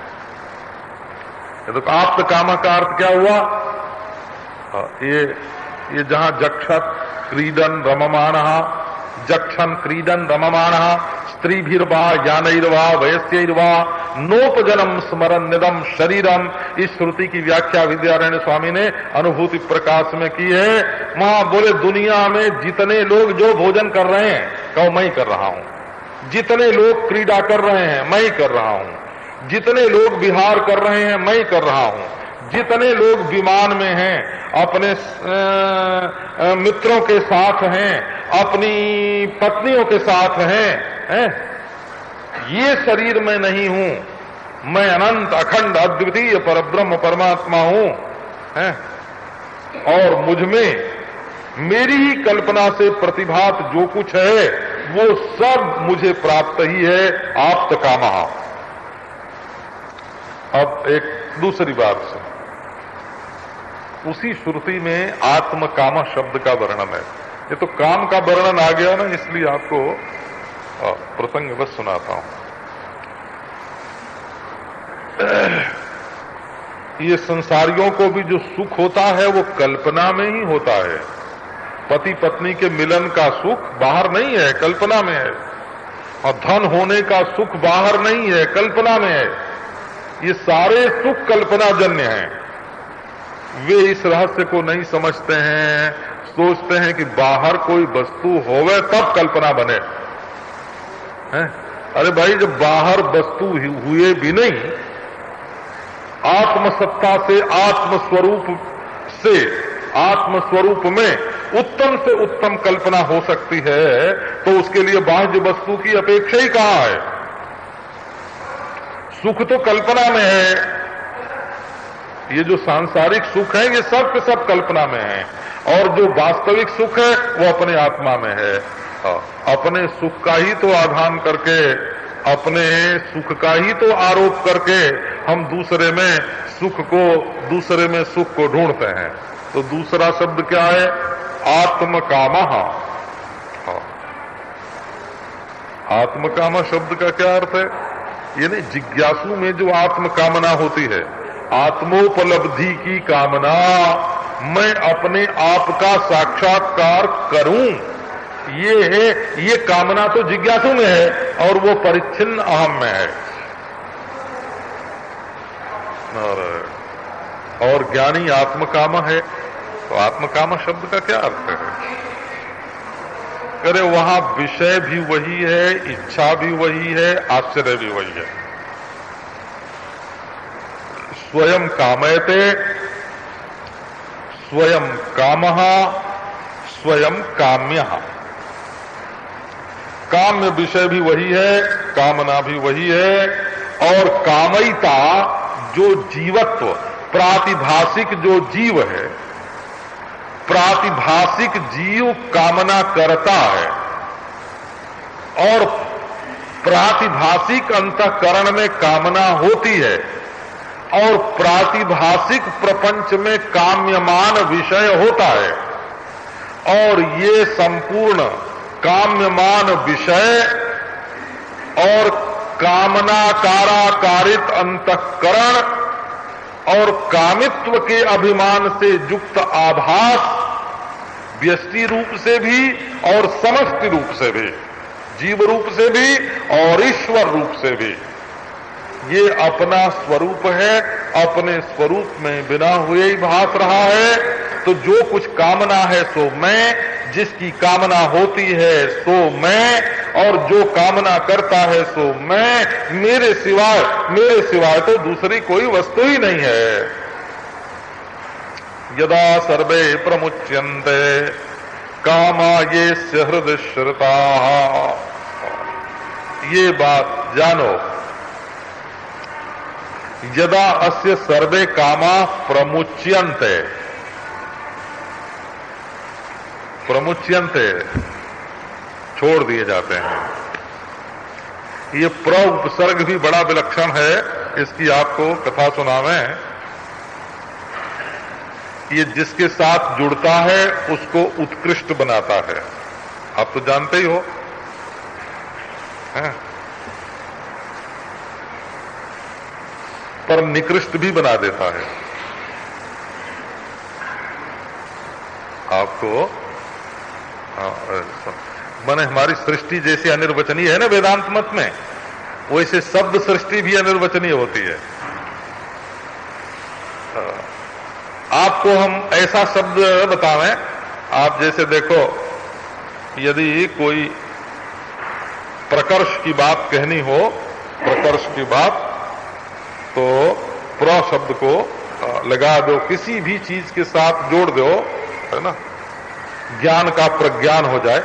तो आप्त कामा का अर्थ क्या हुआ? ये जहां जक्षत क्रीडन रममाणः, जक्षन क्रीडन रममाणः स्त्रीभिर्वा यानैर्वा वयस्यैर्वा नोपजनम स्मरन निदम शरीरम। इस श्रुति की व्याख्या विद्यारण्य स्वामी ने अनुभूति प्रकाश में की है। वहां बोले दुनिया में जितने लोग जो भोजन कर रहे हैं, कहो मैं ही कर रहा हूं। जितने लोग क्रीड़ा कर रहे हैं, मैं ही कर रहा हूं। जितने लोग विहार कर रहे हैं, मैं ही कर रहा हूं। जितने लोग विमान में हैं, अपने मित्रों के साथ हैं, अपनी पत्नियों के साथ हैं, ये शरीर में नहीं हूं। मैं अनंत अखंड अद्वितीय परब्रह्म परमात्मा हूं, और मुझ में मेरी ही कल्पना से प्रतिभात जो कुछ है वो सब मुझे प्राप्त ही है, आप्त कामः। अब एक दूसरी बात से, उसी श्रुति में आत्म काम शब्द का वर्णन है। ये तो काम का वर्णन आ गया ना, इसलिए आपको प्रसंगवश सुनाता हूं। ये संसारियों को भी जो सुख होता है वो कल्पना में ही होता है। पति पत्नी के मिलन का सुख बाहर नहीं है, कल्पना में है। और धन होने का सुख बाहर नहीं है, कल्पना में है। ये सारे सुख कल्पना जन्य हैं। वे इस रहस्य को नहीं समझते हैं, सोचते हैं कि बाहर कोई वस्तु होवे तब कल्पना बने। हैं? अरे भाई, जब बाहर वस्तु हुए भी नहीं, आत्मसत्ता से, आत्मस्वरूप में उत्तम से उत्तम कल्पना हो सकती है, तो उसके लिए बाह्य वस्तु की अपेक्षा ही कहां है। सुख तो कल्पना में है, ये जो सांसारिक सुख है ये सब के सब कल्पना में है, और जो वास्तविक सुख है वो अपने आत्मा में है। अपने सुख का ही तो आधान करके, अपने सुख का ही तो आरोप करके हम दूसरे में सुख को ढूंढते हैं। तो दूसरा शब्द क्या है? आत्मकामः। आत्मकामा शब्द का क्या अर्थ है? यानी जिज्ञासु में जो आत्मकामना होती है, आत्मोपलब्धि की कामना, मैं अपने आप का साक्षात्कार करूं, ये कामना तो जिज्ञासु में है, और वो परिच्छिन्न अहम में है। और ज्ञानी आत्मकाम है। तो आत्मकाम शब्द का क्या अर्थ है? अरे वहां विषय भी वही है, इच्छा भी वही है, आश्चर्य भी वही है। स्वयं कामयते, स्वयं कामः, स्वयं काम्यः। काम्य विषय भी वही है, कामना भी वही है, और कामयिता जो जीवत्व, प्रातिभाषिक जो जीव है, प्रातिभाषिक जीव कामना करता है, और प्रातिभाषिक अंतःकरण में कामना होती है, और प्रातिभाषिक प्रपंच में काम्यमान विषय होता है। और ये संपूर्ण काम्यमान विषय और कामनाकाराकारित अंतःकरण और कामित्व के अभिमान से युक्त आभास, व्यष्टि रूप से भी और समष्टि रूप से भी, जीव रूप से भी और ईश्वर रूप से भी, ये अपना स्वरूप है, अपने स्वरूप में बिना हुए ही भास रहा है। तो जो कुछ कामना है सो मैं, जिसकी कामना होती है सो मैं, और जो कामना करता है सो मैं, मेरे सिवाय तो दूसरी कोई वस्तु ही नहीं है। यदा सर्वे प्रमुच्यन्ते कामा येस्य हृदय श्रुताः। ये बात जानो, यदा अस्य सर्वे कामा प्रमुच्यन्ते, प्रमुच्यन्ते छोड़ दिए जाते हैं। ये प्र उपसर्ग भी बड़ा विलक्षण है, इसकी आपको कथा सुनावें। ये जिसके साथ जुड़ता है उसको उत्कृष्ट बनाता है, आप तो जानते ही हो, हैं? पर निकृष्ट भी बना देता है आपको। माने हमारी सृष्टि जैसे अनिर्वचनीय है ना वेदांत मत में, वैसे शब्द सृष्टि भी अनिर्वचनीय होती है। आपको हम ऐसा शब्द बतावें, आप जैसे देखो, यदि कोई प्रकर्ष की बात कहनी हो, प्रकर्ष की बात, तो प्र शब्द को लगा दो, किसी भी चीज के साथ जोड़ दो, है ना, ज्ञान का प्रज्ञान हो जाए,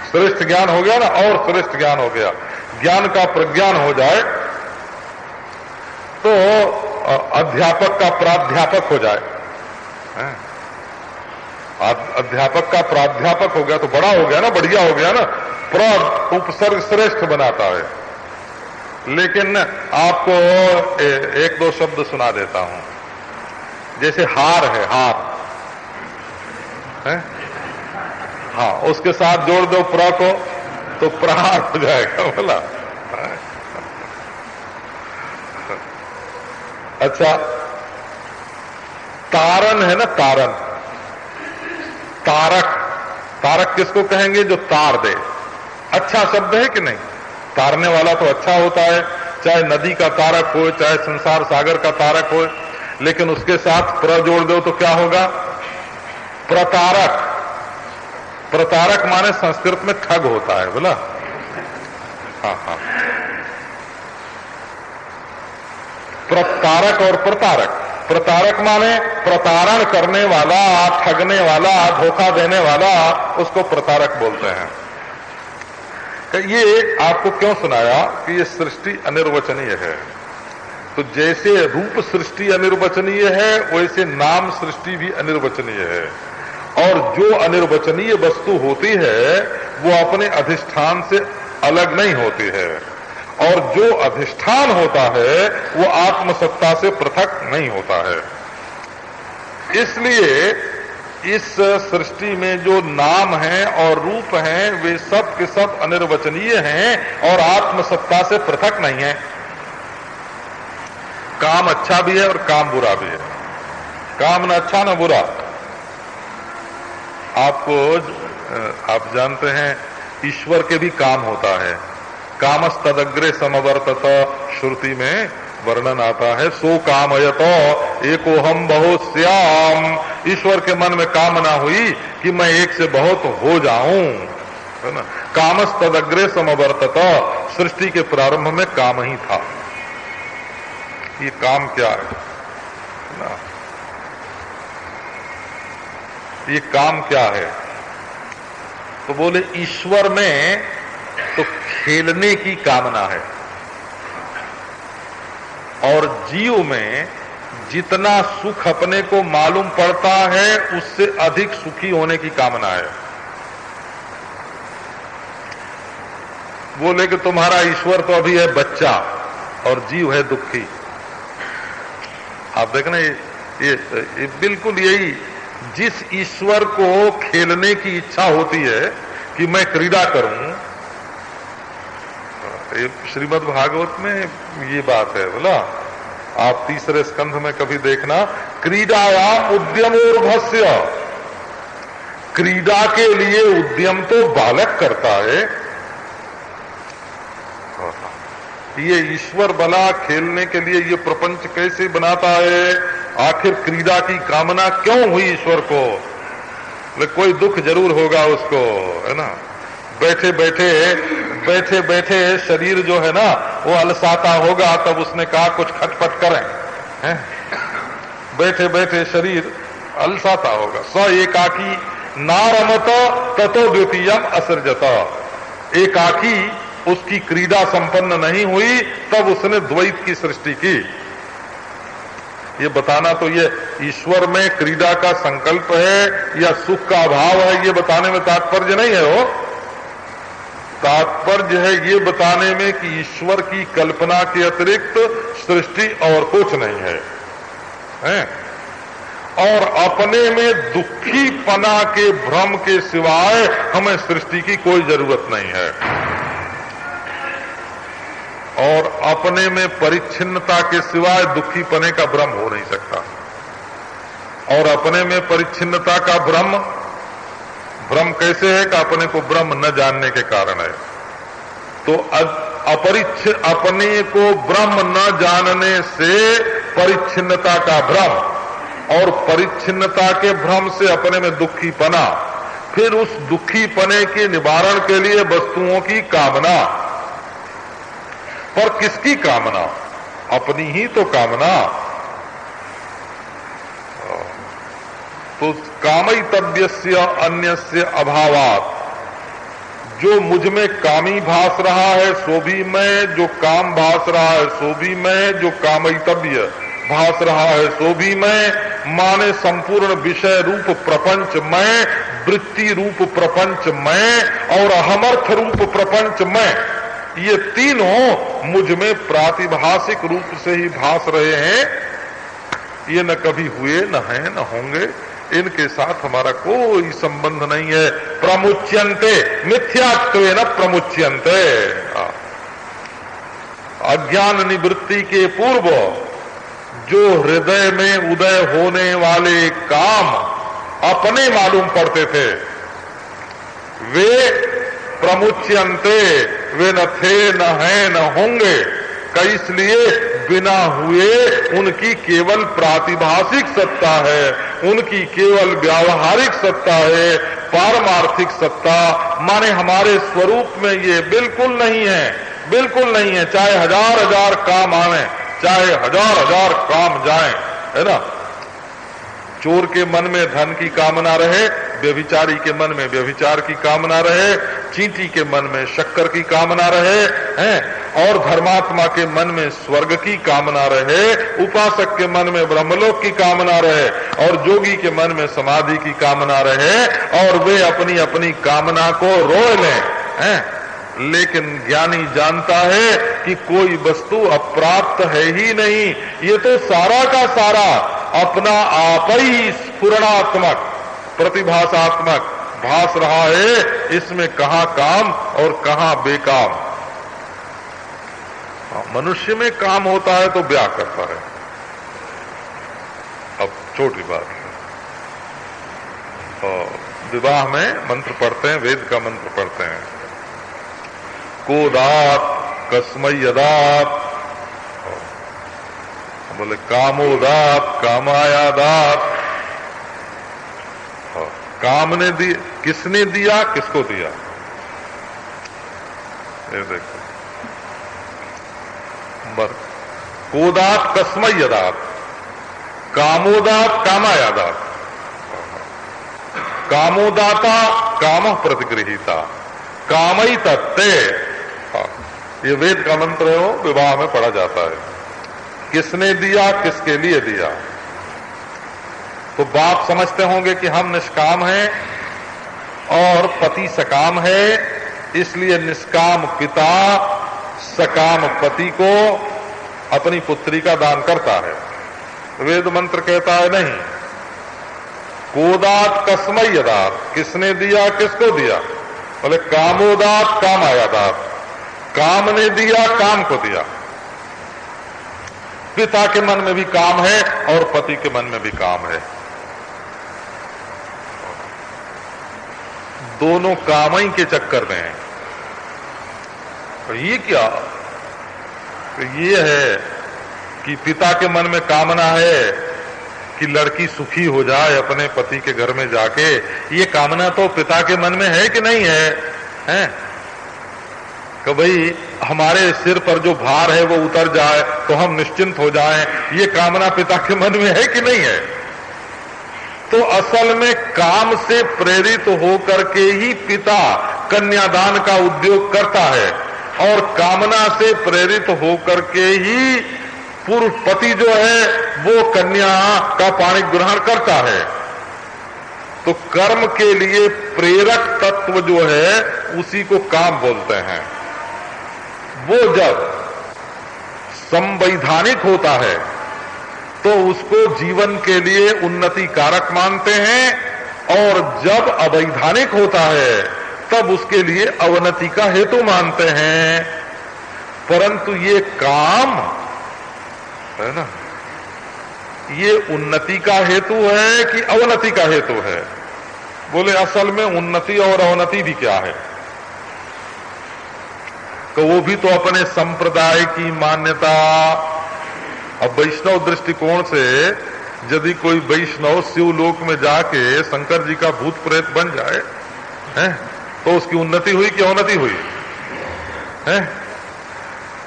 श्रेष्ठ ज्ञान हो गया ना, और श्रेष्ठ ज्ञान हो गया, ज्ञान का प्रज्ञान हो जाए, तो अध्यापक का प्राध्यापक हो जाए, अध्यापक का प्राध्यापक हो गया तो बड़ा हो गया ना, बढ़िया हो गया ना, प्र उपसर्ग श्रेष्ठ बनाता है। लेकिन आपको एक दो शब्द सुना देता हूं, जैसे हार है, हार है? हाँ, उसके साथ जोड़ दो प्र को तो प्रहार हो जाएगा, बोला। अच्छा, तारन है ना, तारन, तारक, तारक किसको कहेंगे? जो तार दे। अच्छा शब्द है कि नहीं? तारने वाला तो अच्छा होता है, चाहे नदी का तारक हो, चाहे संसार सागर का तारक हो। लेकिन उसके साथ प्र जोड़ दो तो क्या होगा? प्रतारक। प्रतारक माने संस्कृत में ठग होता है, बोला? हाँ हाँ, प्रतारक और प्रतारक। प्रतारक माने प्रतारण करने वाला, ठगने वाला, धोखा देने वाला, उसको प्रतारक बोलते हैं। ये आपको क्यों सुनाया कि ये सृष्टि अनिर्वचनीय है? तो जैसे रूप सृष्टि अनिर्वचनीय है, वैसे नाम सृष्टि भी अनिर्वचनीय है। और जो अनिर्वचनीय वस्तु होती है वो अपने अधिष्ठान से अलग नहीं होती है, और जो अधिष्ठान होता है वो आत्मसत्ता से पृथक नहीं होता है। इसलिए इस सृष्टि में जो नाम है और रूप हैं वे सब के सब अनिर्वचनीय हैं और आत्मसत्ता से पृथक नहीं है। काम अच्छा भी है और काम बुरा भी है। काम न अच्छा न बुरा। आप जानते हैं ईश्वर के भी काम होता है। कामस्तदग्रे समवर्तत श्रुति में वर्णन आता है। सो कामयतो एकोहम बहुश्याम। ईश्वर के मन में कामना हुई कि मैं एक से बहुत हो जाऊं, है ना। कामस्तदग्रे समवर्तत, सृष्टि के प्रारंभ में काम ही था। ये काम क्या है ना? ये काम क्या है? तो बोले ईश्वर में तो खेलने की कामना है, और जीव में जितना सुख अपने को मालूम पड़ता है उससे अधिक सुखी होने की कामना है। बोले कि तुम्हारा ईश्वर तो अभी है बच्चा और जीव है दुखी। आप देखना ये बिल्कुल यही, जिस ईश्वर को खेलने की इच्छा होती है कि मैं क्रीड़ा करूं, श्रीमद् भागवत में ये बात है, बोला आप तीसरे स्कंध में कभी देखना, क्रीडायाम उद्यमोर्भस्य। क्रीड़ा के लिए उद्यम तो बालक करता है। ये ईश्वर भला खेलने के लिए ये प्रपंच कैसे बनाता है? आखिर क्रीड़ा की कामना क्यों हुई ईश्वर को? कोई दुख जरूर होगा उसको, है ना। बैठे बैठे शरीर जो है ना वो अलसाता होगा, तब उसने कहा कुछ खटपट करें, हैं? बैठे बैठे शरीर अलसाता होगा। स एकाकी नारमत ततो द्वितीयम असृजत। एकाकी उसकी क्रीड़ा संपन्न नहीं हुई, तब उसने द्वैत की सृष्टि की। ये बताना तो ये ईश्वर में क्रीड़ा का संकल्प है या सुख का अभाव है, ये बताने में तात्पर्य नहीं है। वो तात्पर्य है ये बताने में कि ईश्वर की कल्पना के अतिरिक्त सृष्टि और कुछ नहीं है, हैं? और अपने में दुखी पना के भ्रम के सिवाय हमें सृष्टि की कोई जरूरत नहीं है। और अपने में परिच्छिन्नता के सिवाय दुखी पने का भ्रम हो नहीं सकता। और अपने में परिच्छिन्नता का भ्रम कैसे है कि अपने को ब्रह्म न जानने के कारण है। तो अपने को ब्रह्म न जानने से परिच्छिन्नता का भ्रम, और परिच्छिन्नता के भ्रम से अपने में दुखी पना, फिर उस दुखी पने के निवारण के लिए वस्तुओं की कामना। पर किसकी कामना? अपनी ही तो कामना। तो कामयितव्यस्य अन्यस्य अभावात्, जो मुझ में कामी भास रहा है सो भी मैं, जो काम भास रहा है सो भी मैं, जो कामयितव्य भास रहा है सो भी मैं, माने संपूर्ण विषय रूप प्रपंच मैं, वृत्ति रूप प्रपंच मैं, और अहमर्थ रूप प्रपंच मैं। ये तीनों मुझ में प्रातिभाषिक रूप से ही भास रहे हैं। ये न कभी हुए, न हैं, न होंगे। इनके साथ हमारा कोई संबंध नहीं है। प्रमुच्यन्ते मिथ्यात्वेन प्रमुच्यन्ते। अज्ञान निवृत्ति के पूर्व जो हृदय में उदय होने वाले काम अपने मालूम पड़ते थे, वे प्रमुच्यन्ते, वे न थे, न हैं, न होंगे। इसलिए बिना हुए उनकी केवल प्रातिभाषिक सत्ता है, उनकी केवल व्यावहारिक सत्ता है। पारमार्थिक सत्ता माने हमारे स्वरूप में ये बिल्कुल नहीं है, बिल्कुल नहीं है। चाहे हजार हजार काम आवे, चाहे हजार हजार काम जाए, है ना। चोर के मन में धन की कामना रहे, व्यभिचारी के मन में व्यभिचार की कामना रहे, चींटी के मन में शक्कर की कामना रहे, हैं, और धर्मात्मा के मन में स्वर्ग की कामना रहे, उपासक के मन में ब्रह्मलोक की कामना रहे, और जोगी के मन में समाधि की कामना रहे, और वे अपनी अपनी कामना को रोए लें, हैं। लेकिन ज्ञानी जानता है कि कोई वस्तु अप्राप्त है ही नहीं। ये तो सारा का सारा अपना आप ही स्फुरणात्मक, प्रतिभासात्मक भास रहा है। इसमें कहाँ काम और कहाँ बेकाम। मनुष्य में काम होता है तो ब्याह करता है। अब छोटी बात है, विवाह में मंत्र पढ़ते हैं, वेद का मंत्र पढ़ते हैं, कोदात कस्मयदात, बोले कामोदात कामायादात। काम ने दिया, किसने दिया, किसको दिया, ये देखो। कोदात कस्मयदात, कामोदात कामायादात। कामोदाता काम प्रतिगृहीता, कामई तत्ते। ये वेद का मंत्र है, वो विवाह में पढ़ा जाता है। किसने दिया, किसके लिए दिया। तो बाप समझते होंगे कि हम निष्काम हैं और पति सकाम है, इसलिए निष्काम पिता सकाम पति को अपनी पुत्री का दान करता है। वेद मंत्र कहता है नहीं, कोदात कस्मयदात, किसने दिया, किसको दिया। बोले कामोदात कामायादात, काम ने दिया, काम को दिया। पिता के मन में भी काम है और पति के मन में भी काम है। दोनों कामई के चक्कर में हैं। तो ये क्या, तो ये है कि पिता के मन में कामना है कि लड़की सुखी हो जाए अपने पति के घर में जाके। ये कामना तो पिता के मन में है कि नहीं है, हैं? कि भाई हमारे सिर पर जो भार है वो उतर जाए तो हम निश्चिंत हो जाएं, ये कामना पिता के मन में है कि नहीं है। तो असल में काम से प्रेरित होकर के ही पिता कन्यादान का उद्योग करता है, और कामना से प्रेरित होकर के ही पूर्व पति जो है वो कन्या का पाणी ग्रहण करता है। तो कर्म के लिए प्रेरक तत्व जो है उसी को काम बोलते हैं। वो जब संवैधानिक होता है तो उसको जीवन के लिए उन्नति कारक मानते हैं, और जब अवैधानिक होता है तब उसके लिए अवनति का हेतु मानते हैं। परंतु ये काम है ना, ये उन्नति का हेतु है कि अवनति का हेतु है। बोले असल में उन्नति और अवनति भी क्या है, तो वो भी तो अपने संप्रदाय की मान्यता। अब वैष्णव दृष्टिकोण से यदि कोई वैष्णव शिवलोक में जाके शंकर जी का भूत प्रेत बन जाए, हैं, तो उसकी उन्नति हुई कि अवनति हुई, हैं?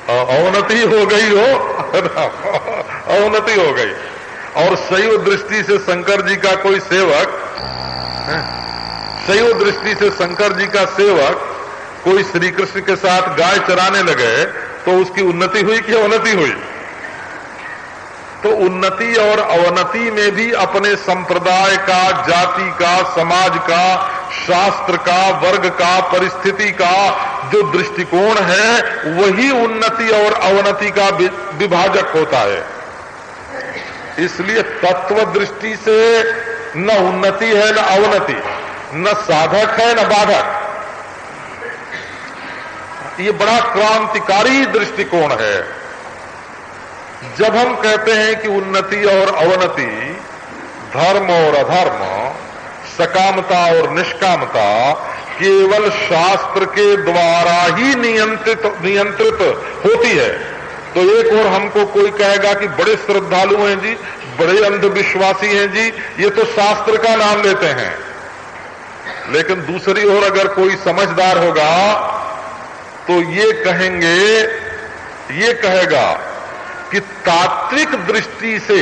अवनति हो गई हो, अवनति हो गई। और शैव दृष्टि से शंकर जी का कोई सेवक, शैव दृष्टि से शंकर जी का सेवक कोई श्री कृष्ण के साथ गाय चराने लगे तो उसकी उन्नति हुई कि अवनति हुई। तो उन्नति और अवनति में भी अपने संप्रदाय का, जाति का, समाज का, शास्त्र का, वर्ग का, परिस्थिति का जो दृष्टिकोण है वही उन्नति और अवनति का विभाजक होता है। इसलिए तत्व दृष्टि से न उन्नति है न अवनति, न साधक है न बाधक। ये बड़ा क्रांतिकारी दृष्टिकोण है। जब हम कहते हैं कि उन्नति और अवनति, धर्म और अधर्म, सकामता और निष्कामता केवल शास्त्र के द्वारा ही नियंत्रित होती है, तो एक और हमको कोई कहेगा कि बड़े श्रद्धालु हैं जी, बड़े अंधविश्वासी हैं जी, ये तो शास्त्र का नाम लेते हैं। लेकिन दूसरी ओर अगर कोई समझदार होगा तो ये कहेगा कि तात्विक दृष्टि से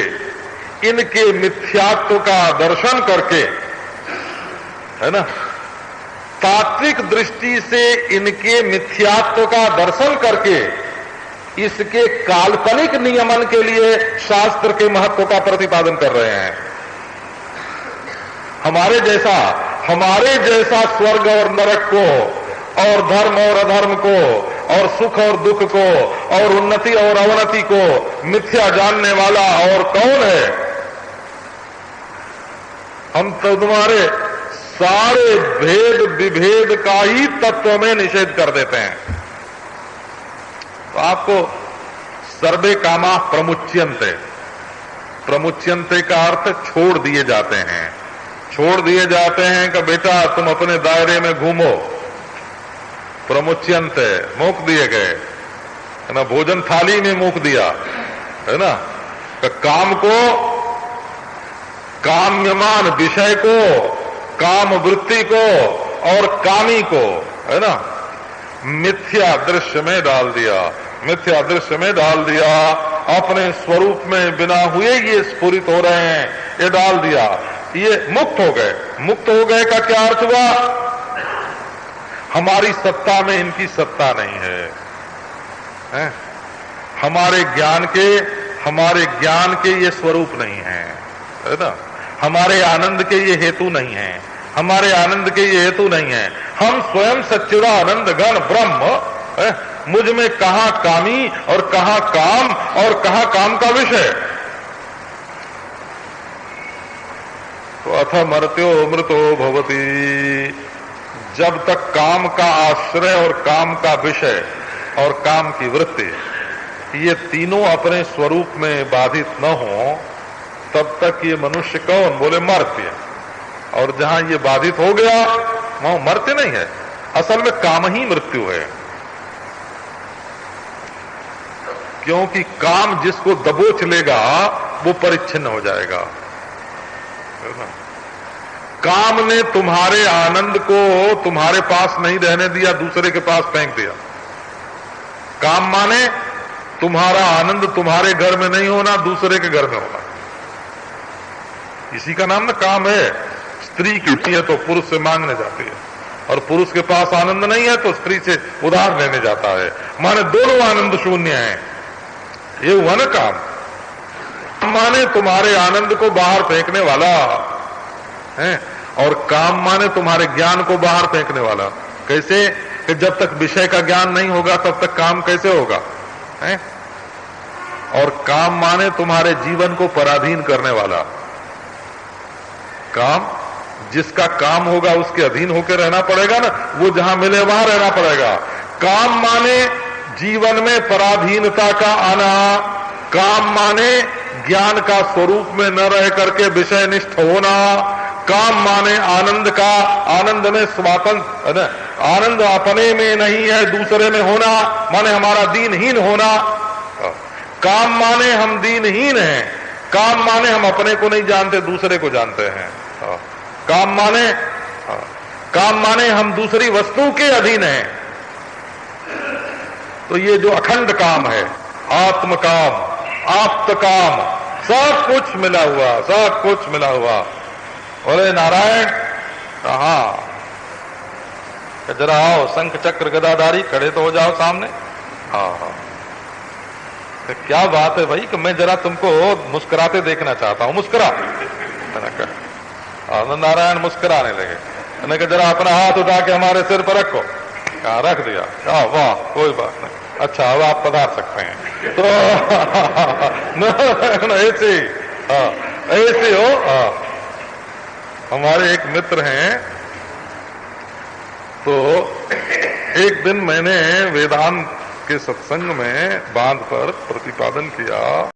इनके मिथ्यात्व का दर्शन करके, है ना, तात्विक दृष्टि से इनके मिथ्यात्व का दर्शन करके इसके काल्पनिक नियमन के लिए शास्त्र के महत्व का प्रतिपादन कर रहे हैं। हमारे जैसा स्वर्ग और नरक को, और धर्म और अधर्म को, और सुख और दुख को, और उन्नति और अवनति को मिथ्या जानने वाला और कौन है? हम तो तुम्हारे सारे भेद विभेद का ही तत्व में निषेध कर देते हैं। तो आपको सर्वे कामा प्रमुच्यन्ते, प्रमुच्यन्ते का अर्थ छोड़ दिए जाते हैं। छोड़ दिए जाते हैं कि बेटा तुम अपने दायरे में घूमो, प्रमुच्यन्ते, मोक दिए गए, है ना, भोजन थाली में मोक दिया, है ना, काम को, काम्यमान विषय को, काम वृत्ति को और कामी को, है ना, मिथ्या दृश्य में डाल दिया, मिथ्या दृश्य में डाल दिया। अपने स्वरूप में बिना हुए ये स्फुरित हो रहे हैं, ये डाल दिया, ये मुक्त हो गए। मुक्त हो गए का क्या अर्थ हुआ? हमारी सत्ता में इनकी सत्ता नहीं है, हमारे ज्ञान के ये स्वरूप नहीं है ना, हमारे आनंद के ये हेतु नहीं है, हमारे आनंद के ये हेतु नहीं है। हम स्वयं सच्चिदानंद घन ब्रह्म, मुझ में कहां कामी और कहां काम और कहां काम का विषय। तो अथ मर्त्यो मृतो भवति, जब तक काम का आश्रय और काम का विषय और काम की वृत्ति ये तीनों अपने स्वरूप में बाधित न हो, तब तक ये मनुष्य कौन? बोले मर्त्य। और जहां ये बाधित हो गया वहां मर्त्य नहीं है, असल में काम ही मृत्यु है। क्योंकि काम जिसको दबोच लेगा वो परिच्छिन्न हो जाएगा। काम ने तुम्हारे आनंद को तुम्हारे पास नहीं रहने दिया, दूसरे के पास फेंक दिया। काम माने तुम्हारा आनंद तुम्हारे घर में नहीं होना, दूसरे के घर में होना। इसी का नाम ना काम है। स्त्री की है तो पुरुष से मांगने जाती है, और पुरुष के पास आनंद नहीं है तो स्त्री से उधार लेने जाता है, माने दोनों आनंद शून्य हैं। ये हुआ ना काम। माने तुम्हारे आनंद को बाहर फेंकने वाला है, और काम माने तुम्हारे ज्ञान को बाहर फेंकने वाला। कैसे? कि जब तक विषय का ज्ञान नहीं होगा तब तक काम कैसे होगा, है? और काम माने तुम्हारे जीवन को पराधीन करने वाला। काम, जिसका काम होगा उसके अधीन होकर रहना पड़ेगा ना, वो जहां मिले वहां रहना पड़ेगा। काम माने जीवन में पराधीनता का आना, काम माने ज्ञान का स्वरूप में न रह करके विषयनिष्ठ होना, काम माने आनंद का, आनंद में स्वातंत्र, आनंद अपने में नहीं है दूसरे में होना, माने हमारा दीनहीन होना। काम माने हम दीनहीन हैं, काम माने हम अपने को नहीं जानते दूसरे को जानते हैं। काम माने हम दूसरी वस्तु के अधीन हैं। तो ये जो अखंड काम है, आत्म काम, आप्त काम, सब कुछ मिला हुआ, सब कुछ मिला हुआ। बोले नारायण, कहा जरा आओ, शंख चक्र गदाधारी, खड़े तो हो जाओ सामने। हाँ, तो क्या बात है भाई कि मैं जरा तुमको मुस्कुराते देखना चाहता हूं, मुस्कुरा। नारायण मुस्कुराने लगे। मैंने कहा जरा अपना हाथ उठा के हमारे सिर पर रखो। कहा रख दिया। कहा वाह, कोई बात नहीं, अच्छा अब आप पधार सकते हैं। तो ऐसे, ऐसे हो। हमारे एक मित्र हैं, तो एक दिन मैंने वेदांत के सत्संग में बांध पर प्रतिपादन किया।